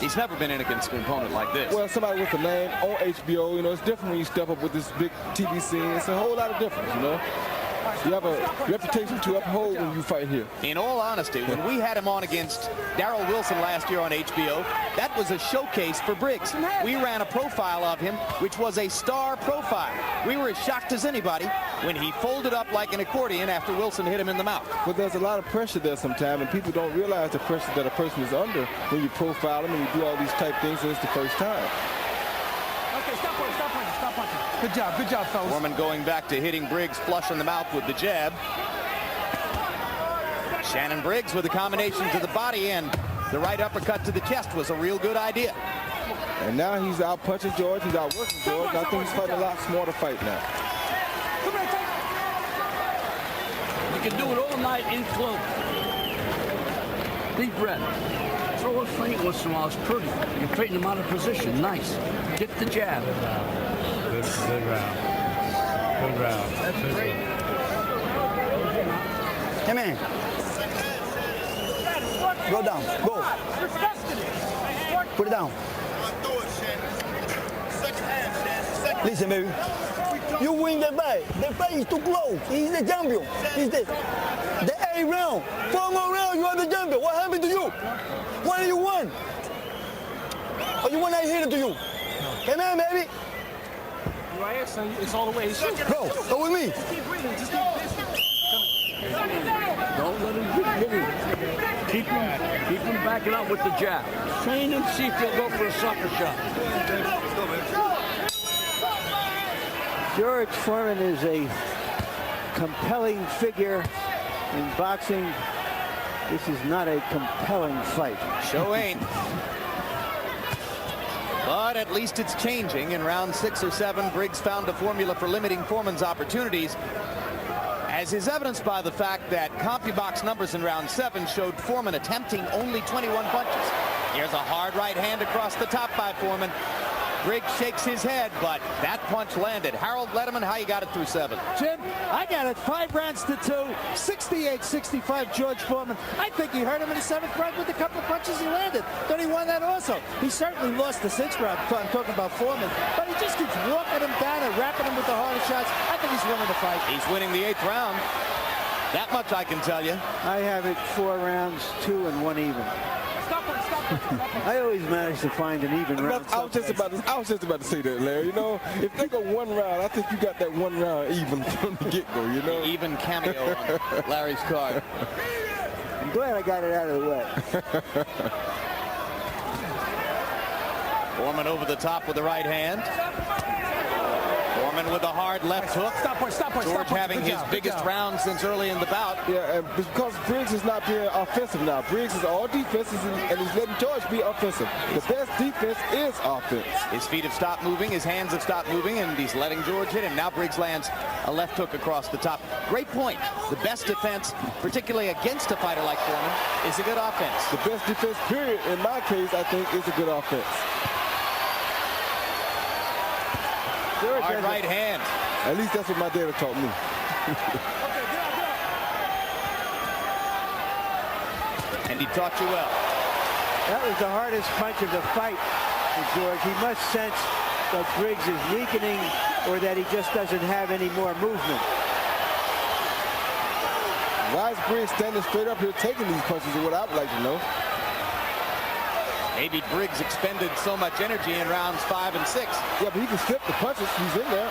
He's never been in against an opponent like this. Well, somebody with a name on HBO, you know, it's different when you step up with this big TV scene. It's a whole lot of difference, you know? You have a reputation to uphold when you fight here. In all honesty, when we had him on against Darryl Wilson last year on HBO, that was a showcase for Briggs. We ran a profile of him, which was a star profile. We were as shocked as anybody when he folded up like an accordion after Wilson hit him in the mouth. But there's a lot of pressure there sometimes, and people don't realize the pressure that a person is under when you profile them and you do all these type things, and it's the first time. Okay, stop punching. Good job, fellas. Foreman going back to hitting Briggs flush in the mouth with the jab. Shannon Briggs with a combination to the body, and the right uppercut to the chest was a real good idea. And now he's out punching George. He's out working George. I think he's fighting a lot smarter fight now. You can do it all night in close. Deep breath. Throw a feint once in a while. It's pretty. You can straighten him out of position. Nice. Get the jab. Good round. Good round. That's great. Come in. Go down. Go. Put it down. Listen, baby. You win the fight. The fight is too close. He's the champion. He's the 8th round. 4 more rounds, you are the champion. What happened to you? What do you want? Or you want I hit it to you? Come on, baby. Right here, son. It's all the way. Go with me. Don't let him get hit. Keep him backing up with the jab. Train him, see if he'll go for a sucker shot. George Foreman is a compelling figure in boxing. This is not a compelling fight. Show ain't. But at least it's changing. In round 6 or 7, Briggs found a formula for limiting Foreman's opportunities, as is evidenced by the fact that CompuBox numbers in round 7 showed Foreman attempting only 21 punches. Here's a hard right hand across the top by Foreman. Briggs shakes his head, but that punch landed. Harold Lederman, how you got it through 7? Jim, I got it 5 rounds to 2, 68-65 George Foreman. I think he hurt him in the 7th round with a couple of punches he landed. Then he won that also. He certainly lost the 6th round. I'm talking about Foreman, but he just keeps walking him down and wrapping him with the harder shots. I think he's winning the fight. He's winning the 8th round. That much I can tell you. I have it 4 rounds, 2 and 1 even. I always manage to find an even round. I was just about to say that, Larry. You know, if they go 1 round, I think you got that 1 round even from the get-go, you know? The even cameo on Larry's card. I'm glad I got it out of the way. Foreman over the top with the right hand. Foreman with a hard left hook. George having his biggest round since early in the bout. Yeah, and because Briggs is not being offensive now. Briggs is all defensive, and he's letting George be offensive. The best defense is offense. His feet have stopped moving, his hands have stopped moving, and he's letting George hit him. Now Briggs lands a left hook across the top. Great point. The best defense, particularly against a fighter like Foreman, is a good offense. The best defense, period, in my case, I think, is a good offense. Hard right hand. At least that's what my dad taught me. And he taught you well. That was the hardest punch of the fight for George. He must sense that Briggs is weakening or that he just doesn't have any more movement. Why is Briggs standing straight up here taking these punches is what I would like to know. Maybe Briggs expended so much energy in rounds 5 and 6. Yeah, but he can flip the punches. He's in there.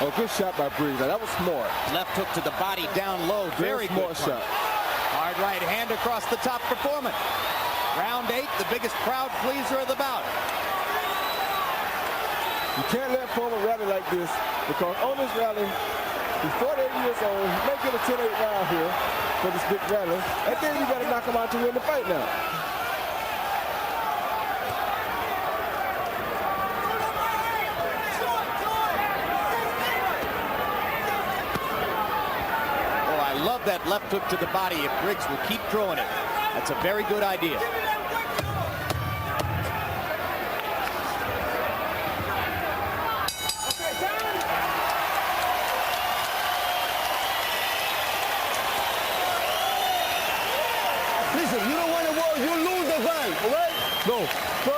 Oh, good shot by Briggs. Now, that was smart. Left hook to the body down low. Very smart good shot. Hard right hand across the top for Foreman. Round 8, the biggest crowd pleaser of the bout. You can't let Foreman rally like this because on this rally, he's 48 years old. He may get a 10-8 round here for this big rally. And then you got to knock him out to win the fight now. Love that left hook to the body if Briggs will keep throwing it. That's a very good idea. Listen, you don't want to walk, you lose the fight, all right? Go. Go.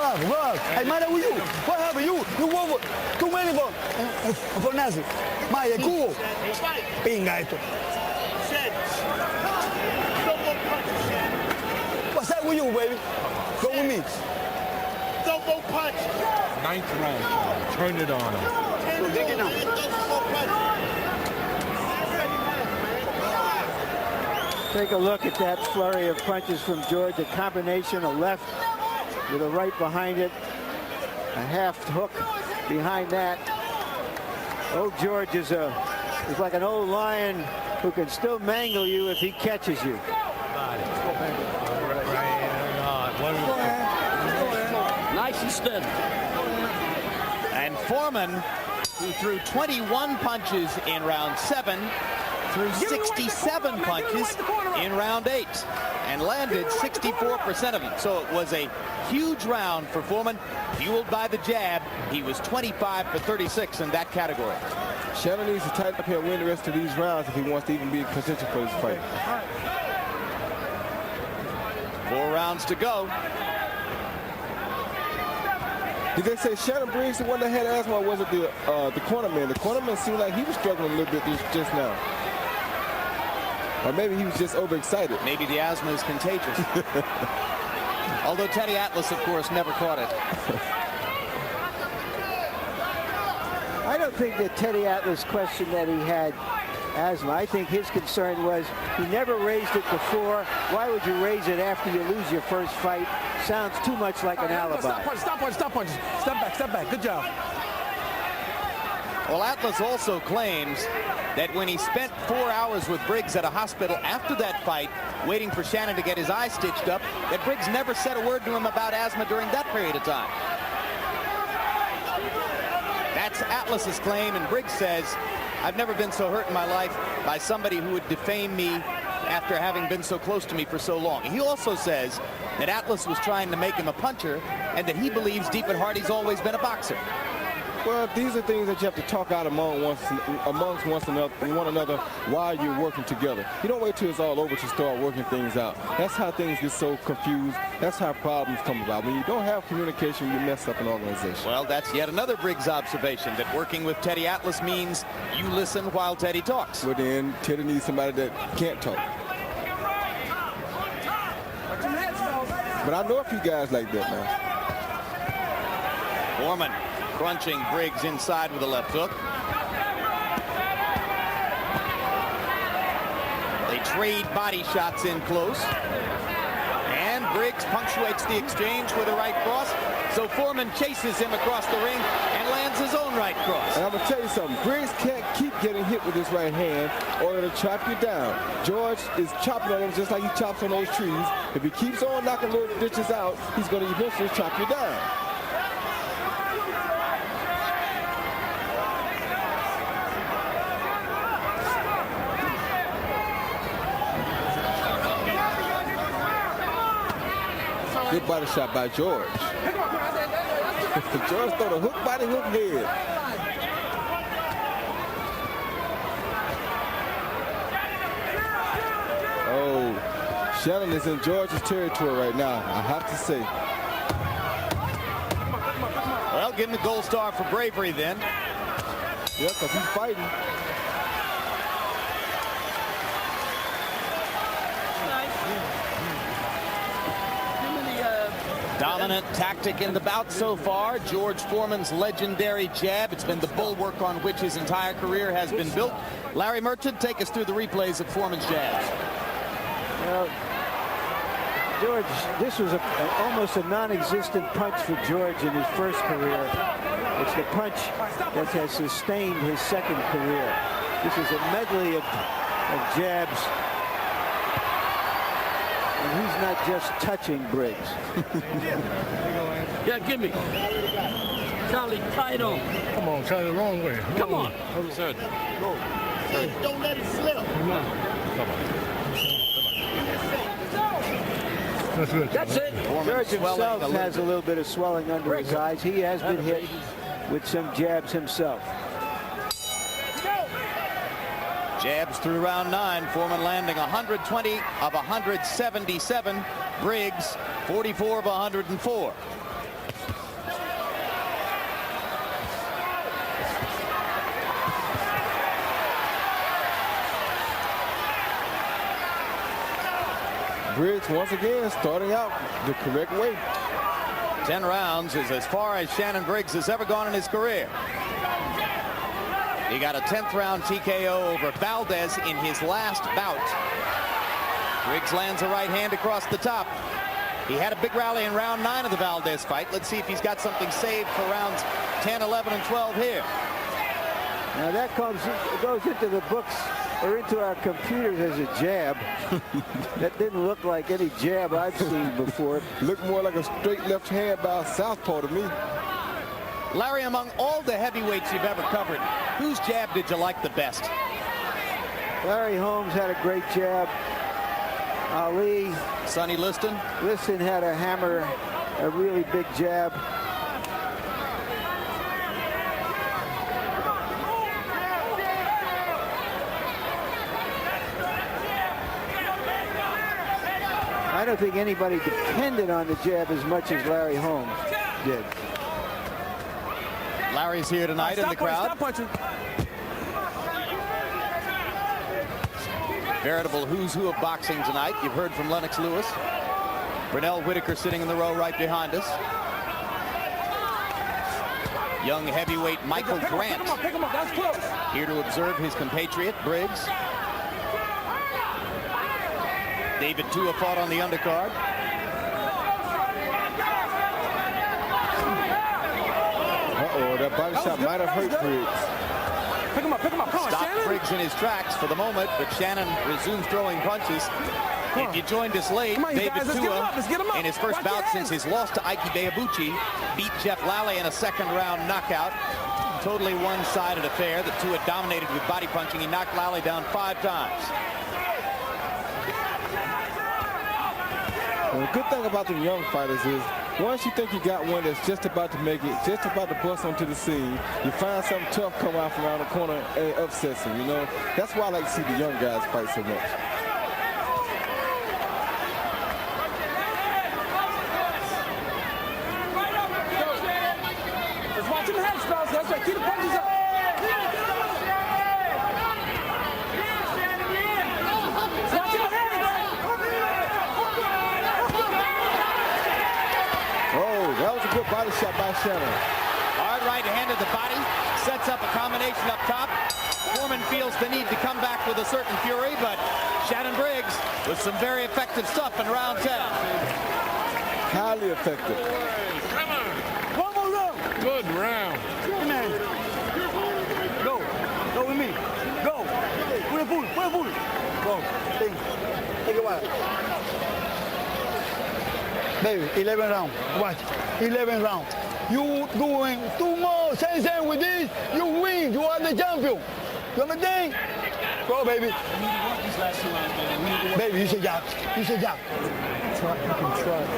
Hey, matter with you. What happened? You walk too many for nothing. Maya, cubo. Pinga esto. What's that with you, baby? Go with me. Don't go punch. 9th round. Turn it on him. So take it now. Take a look at that flurry of punches from George. A combination, a left with a right behind it. A half hook behind that. Old George is like an old lion who can still mangle you if he catches you. Nice and steady. And Foreman, who threw 21 punches in round 7, threw 67 punches in round 8 and landed 64% of them. So it was a huge round for Foreman, fueled by the jab. He was 25 for 36 in that category. Shannon needs to tighten up here and win the rest of these rounds if he wants to even be in potential for this fight. 4 rounds to go. Did they say Shannon Briggs the one that had asthma, or was it the cornerman? The cornerman seemed like he was struggling a little bit just now. Or maybe he was just overexcited. Maybe the asthma is contagious. Although Teddy Atlas, of course, never caught it. I don't think that Teddy Atlas questioned that he had asthma. I think his concern was he never raised it before. Why would you raise it after you lose your first fight? Sounds too much like an alibi. Stop punch. Step back. Good job. Well, Atlas also claims that when he spent 4 hours with Briggs at a hospital after that fight, waiting for Shannon to get his eye stitched up, that Briggs never said a word to him about asthma during that period of time. That's Atlas's claim, and Briggs says, I've never been so hurt in my life by somebody who would defame me after having been so close to me for so long. He also says that Atlas was trying to make him a puncher and that he believes deep at heart he's always been a boxer. Well, these are things that you have to talk out amongst one another while you're working together. You don't wait till it's all over to start working things out. That's how things get so confused. That's how problems come about. When you don't have communication, you mess up an organization. Well, that's yet another Briggs observation, that working with Teddy Atlas means you listen while Teddy talks. Well, then Teddy needs somebody that can't talk. But I know a few guys like that now. Foreman crunching Briggs inside with a left hook. They trade body shots in close. And Briggs punctuates the exchange with a right cross. So Foreman chases him across the ring and lands his own right cross. And I'm going to tell you something. Briggs can't keep getting hit with his right hand or it'll chop you down. George is chopping on him just like he chops on those trees. If he keeps on knocking little ditches out, he's going to eventually chop you down. Good body shot by George. George throw the hook body, hook head. Oh, Shannon is in George's territory right now, I have to say. Well, give him the gold star for bravery then. Yeah, because he's fighting. Dominant tactic in the bout so far. George Foreman's legendary jab. It's been the bulwark on which his entire career has been built. Larry Merchant, take us through the replays of Foreman's jabs. Well, George, this was almost a non-existent punch for George in his first career. It's the punch that has sustained his second career. This is a medley of jabs. And he's not just touching Briggs. Yeah, give me. Charlie, tight on. Come on, Charlie, the wrong way. Come on. Third. Go. Don't let it slip. Come on. That's good. That's it. George himself has a little bit of swelling under his eyes. He has been hit with some jabs himself. Jabs through round 9. Foreman landing 120 of 177. Briggs 44 of 104. Briggs once again starting out the correct way. 10 rounds is as far as Shannon Briggs has ever gone in his career. He got a 10th round TKO over Valdez in his last bout. Briggs lands a right hand across the top. He had a big rally in round 9 of the Valdez fight. Let's see if he's got something saved for rounds 10, 11, and 12 here. Now that goes into the books or into our computers as a jab. That didn't look like any jab I've seen before. Looked more like a straight left hand by a southpaw to me. Larry, among all the heavyweights you've ever covered, whose jab did you like the best? Larry Holmes had a great jab. Ali. Sonny Liston? Liston had a hammer, a really big jab. I don't think anybody depended on the jab as much as Larry Holmes did. Larry's here tonight in the crowd. Stop punching. Veritable who's who of boxing tonight. You've heard from Lennox Lewis. Brunell Whitaker sitting in the row right behind us. Young heavyweight Michael Grant Pick him up. That's close. here to observe his compatriot Briggs. David Tua fought on the undercard. Uh-oh, that body shot might have hurt Briggs. Pick him up. Come on, Stopped Shannon. Briggs in his tracks for the moment, but Shannon resumes throwing punches. If you joined us late, Come on, you David guys, let's get him up, let's get him Tua, up. in his first Watch bout your since his loss to Ike Beabuchi, beat Jeff Lally in a second-round knockout. Totally one-sided affair that Tua dominated with body punching. He knocked Lally down 5 times. And the good thing about the young fighters is once you think you got one that's just about to make it, just about to bust onto the scene, you find something tough come out from around the corner and it upsets them, you know. That's why I like to see the young guys fight so much. Let's watch him head spells. That's right. Keep the punches up. That was a good body shot by Shannon. Hard right hand of the body, sets up a combination up top. Foreman feels the need to come back with a certain fury, but Shannon Briggs with some very effective stuff in round 10. Highly effective. Come on. One more round. Good round. Hey, man. Go. Go with me. Go. Put a pull. Put a pull. Go. Take it wild. Baby, 11 rounds. Watch. 11 rounds. You doing 2 more, same with this, you win. You are the champion. You understand? Go, baby. Baby, you say jab. You say jab.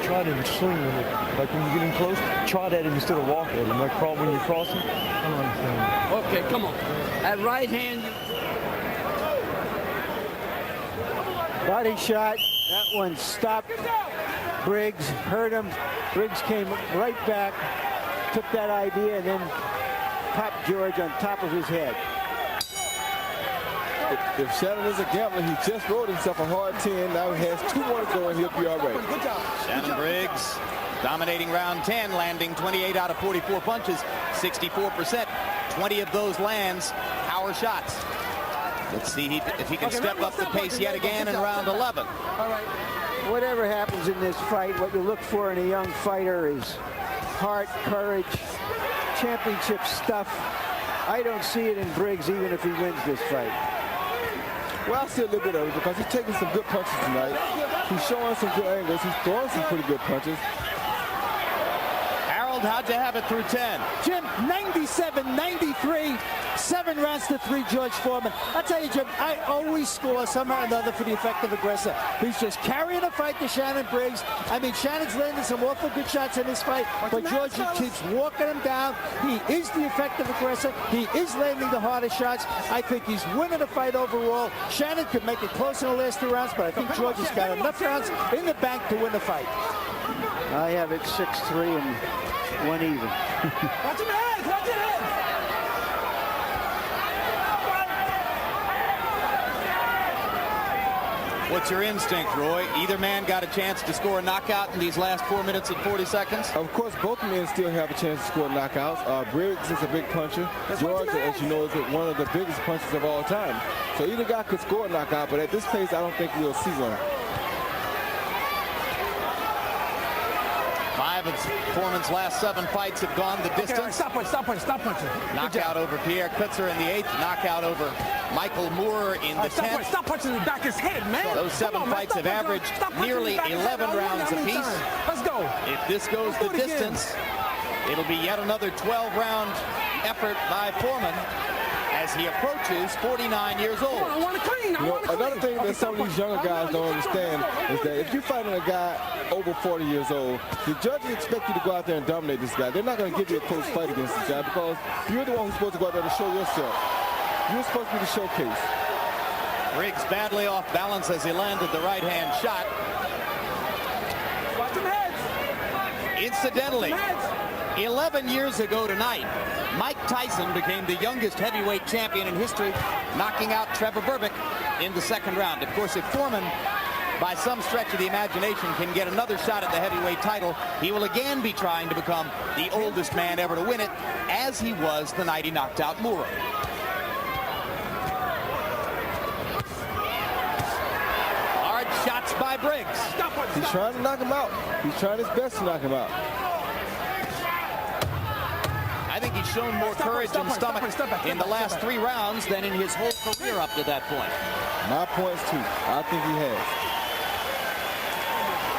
Try to swing with it. Like when you get in close, try that instead of walk at him. Like when you're crossing. I don't understand. Okay, come on. That right hand. Body shot. That one stopped Briggs, hurt him. Briggs came right back, took that idea, and then popped George on top of his head. If Shannon is a gambler, he just wrote himself a hard 10. Now he has 2 more to go, and he'll be all right. Good job. Shannon Briggs dominating round 10, landing 28 out of 44 punches, 64%. 20 of those lands, power shots. Let's see if he can step up the pace yet again in round 11. All right. Whatever happens in this fight, what you look for in a young fighter is heart, courage, championship stuff. I don't see it in Briggs even if he wins this fight. Well, I see a little bit of it because he's taking some good punches tonight. He's showing some good angles. He's throwing some pretty good punches. Harold, how'd you have it through 10? Jim, 97-93, 7 rounds to 3, George Foreman. I tell you, Jim, I always score somehow or another for the effective aggressor. He's just carrying a fight to Shannon Briggs. I mean, Shannon's landing some awful good shots in this fight, but George keeps walking him down. He is the effective aggressor. He is landing the hardest shots. I think he's winning the fight overall. Shannon could make it close in the last 2 rounds, but I think George has got enough rounds in the bank to win the fight. I have it 6-3 and 1 even. Watch your head. Watch your head. What's your instinct, Roy? Either man got a chance to score a knockout in these last 4 minutes and 40 seconds? Of course, both men still have a chance to score knockouts. Briggs is a big puncher. George, as you know, is one of the biggest punchers of all time. So either guy could score a knockout, but at this pace, I don't think we'll see one. 5 of Foreman's last 7 fights have gone the distance. Okay, stop punching. Knockout over Pierre Kutzer in the 8th. Knockout over Michael Moore in the 10th. Stop punching the back of his head, man. Those 7 fights have averaged nearly 11 rounds apiece. Let's go. If this goes the distance, it'll be yet another 12-round effort by Foreman as he approaches 49 years old. I want to clean. Another thing that some of these younger guys don't understand is that if you're fighting a guy over 40 years old, the judges expect you to go out there and dominate this guy. They're not going to give you a close fight against this guy because you're the one who's supposed to go out there to show yourself. You're supposed to be the showcase. Briggs badly off balance as he landed the right-hand shot. Watch them heads. Incidentally, 11 years ago tonight, Mike Tyson became the youngest heavyweight champion in history, knocking out Trevor Berbick in the 2nd round. Of course, if Foreman, by some stretch of the imagination, can get another shot at the heavyweight title, he will again be trying to become the oldest man ever to win it, as he was the night he knocked out Moore. Hard shots by Briggs. He's trying to knock him out. He's trying his best to knock him out. I think he's shown more courage and stomach in the last 3 rounds than in his whole career up to that point. My points, too. I think he has.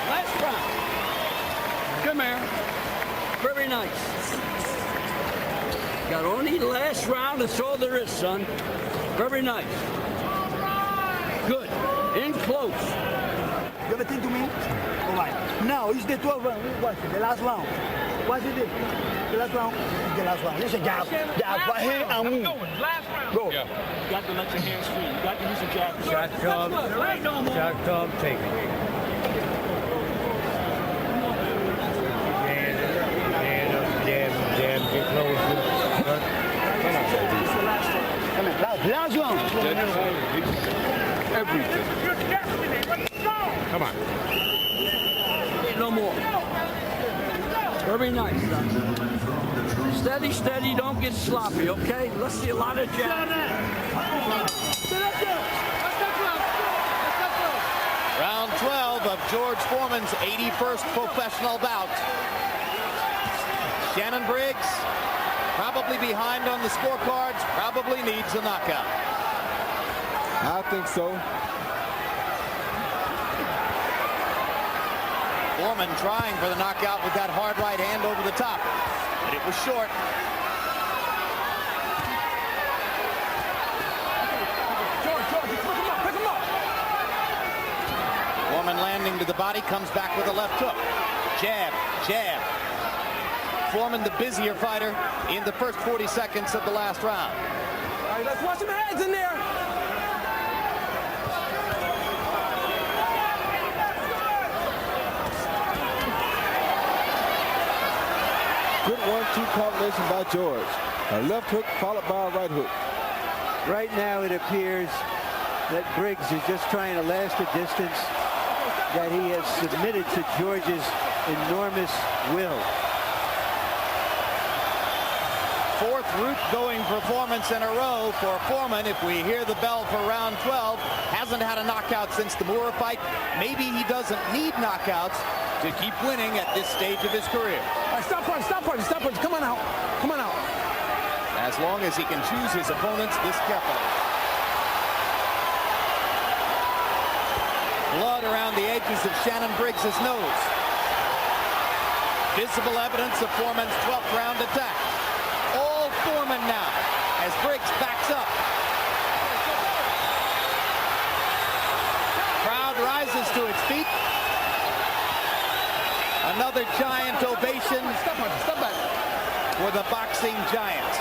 Last round. Good man. Very nice. Got only the last round. That's all there is, son. Very nice. Good. In close. You have a thing to me? All right. Now, it's the 12th round. Watch it, the last round. Watch it, the last round. The last round. It's a jab. Jab right here and move. Last round. Go. Yeah. You got to let your hands free. You got to use a jab. Shot club, take it. Hand up, jab, get closer. Come on, last round. Everything. Your destiny. Let's go. Come on. No more. Very nice. Steady, steady. Don't get sloppy, okay? Let's see a lot of jabs. Round 12 of George Foreman's 81st professional bout. Shannon Briggs, probably behind on the scorecards, probably needs a knockout. I think so. Foreman trying for the knockout with that hard right hand over the top, but it was short. Pick him up. Foreman landing to the body, comes back with a left hook. Jab, jab. Foreman the busier fighter in the first 40 seconds of the last round. All right, let's watch some heads in there. Good 1-2 combination by George. A left hook followed by a right hook. Right now it appears that Briggs is just trying to last the distance that he has submitted to George's enormous will. Fourth root-going performance in a row for Foreman. If we hear the bell for round 12, hasn't had a knockout since the Moore fight. Maybe he doesn't need knockouts to keep winning at this stage of his career. All right, stop punch. Come on out. As long as he can choose his opponents this carefully. Blood around the edges of Shannon Briggs' nose. Visible evidence of Foreman's 12th round attack. All Foreman now as Briggs backs up. Crowd rises to its feet. Another giant ovation Stop back. for the boxing giant.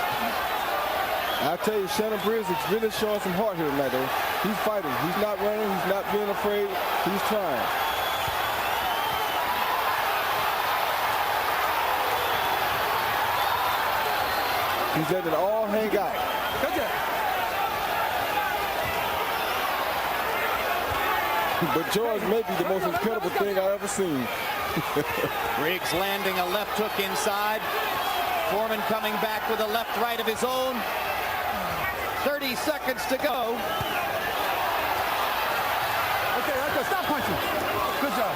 I tell you, Shannon Briggs is really showing some heart here tonight, though. He's fighting. He's not running. He's not being afraid. He's trying. He's letting it all hang out. But George may be the most incredible thing I've ever seen. Briggs landing a left hook inside. Foreman coming back with a left-right of his own. 30 seconds to go. Okay, stop punching. Good job.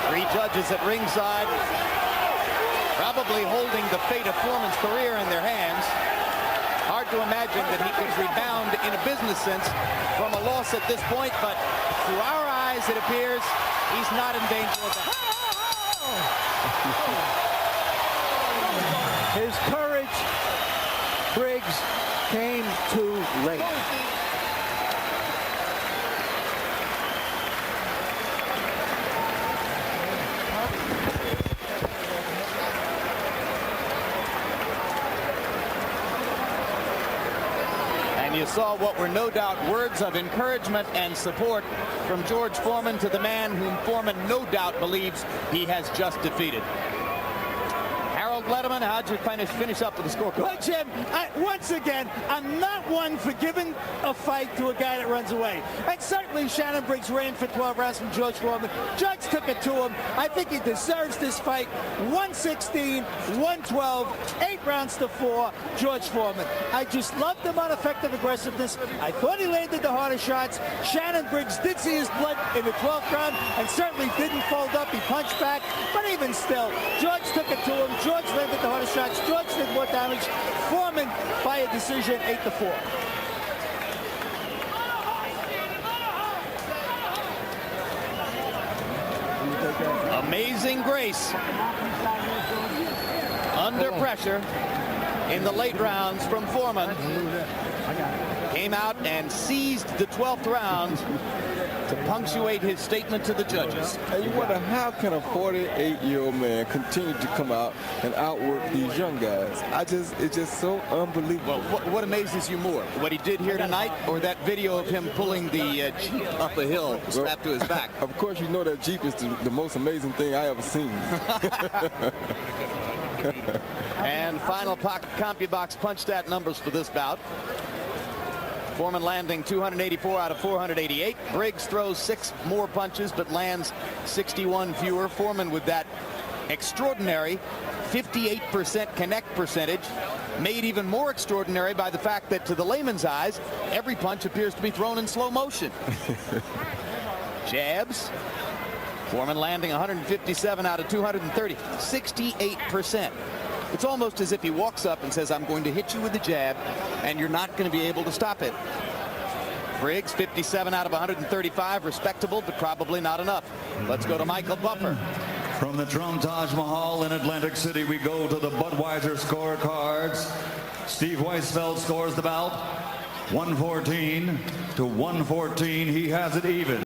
Three judges at ringside, probably holding the fate of Foreman's career in their hands. Hard to imagine that he could rebound in a business sense from a loss at this point, but through our eyes, it appears he's not in danger of that. His courage, Briggs, came too late. And you saw what were no doubt words of encouragement and support from George Foreman to the man whom Foreman no doubt believes he has just defeated. Lederman, how'd you finish up with the scorecard? Well, Jim, once again, I'm not one for giving a fight to a guy that runs away. And certainly Shannon Briggs ran for 12 rounds from George Foreman. Judge took it to him. I think he deserves this fight. 116, 112, 8 rounds to 4, George Foreman. I just loved him on effective aggressiveness. I thought he landed the harder shots. Shannon Briggs did see his blood in the 12th round and certainly didn't fold up. He punched back. But even still, George took it to him. George landed the harder shots. George did more damage. Foreman by a decision, 8-4. Amazing grace under pressure. in the late rounds from Foreman. Came out and seized the 12th round to punctuate his statement to the judges. And you wonder, how can a 48-year-old man continue to come out and outwork these young guys? It's just so unbelievable. Well, what amazes you more? What he did here tonight, or that video of him pulling the Jeep up a hill strapped to his back? Of course, you know that Jeep is the most amazing thing I ever seen. And final CompuBox punch stat numbers for this bout. Foreman landing 284 out of 488. Briggs throws 6 more punches but lands 61 fewer. Foreman with that extraordinary 58% connect percentage, made even more extraordinary by the fact that to the layman's eyes, every punch appears to be thrown in slow motion. Jabs. Foreman landing 157 out of 230, 68%. It's almost as if he walks up and says, I'm going to hit you with the jab, and you're not going to be able to stop it. Briggs, 57 out of 135, respectable, but probably not enough. Let's go to Michael Buffer. From the Trump Taj Mahal in Atlantic City, we go to the Budweiser scorecards. Steve Weisfeld scores the bout 114 to 114. He has it even.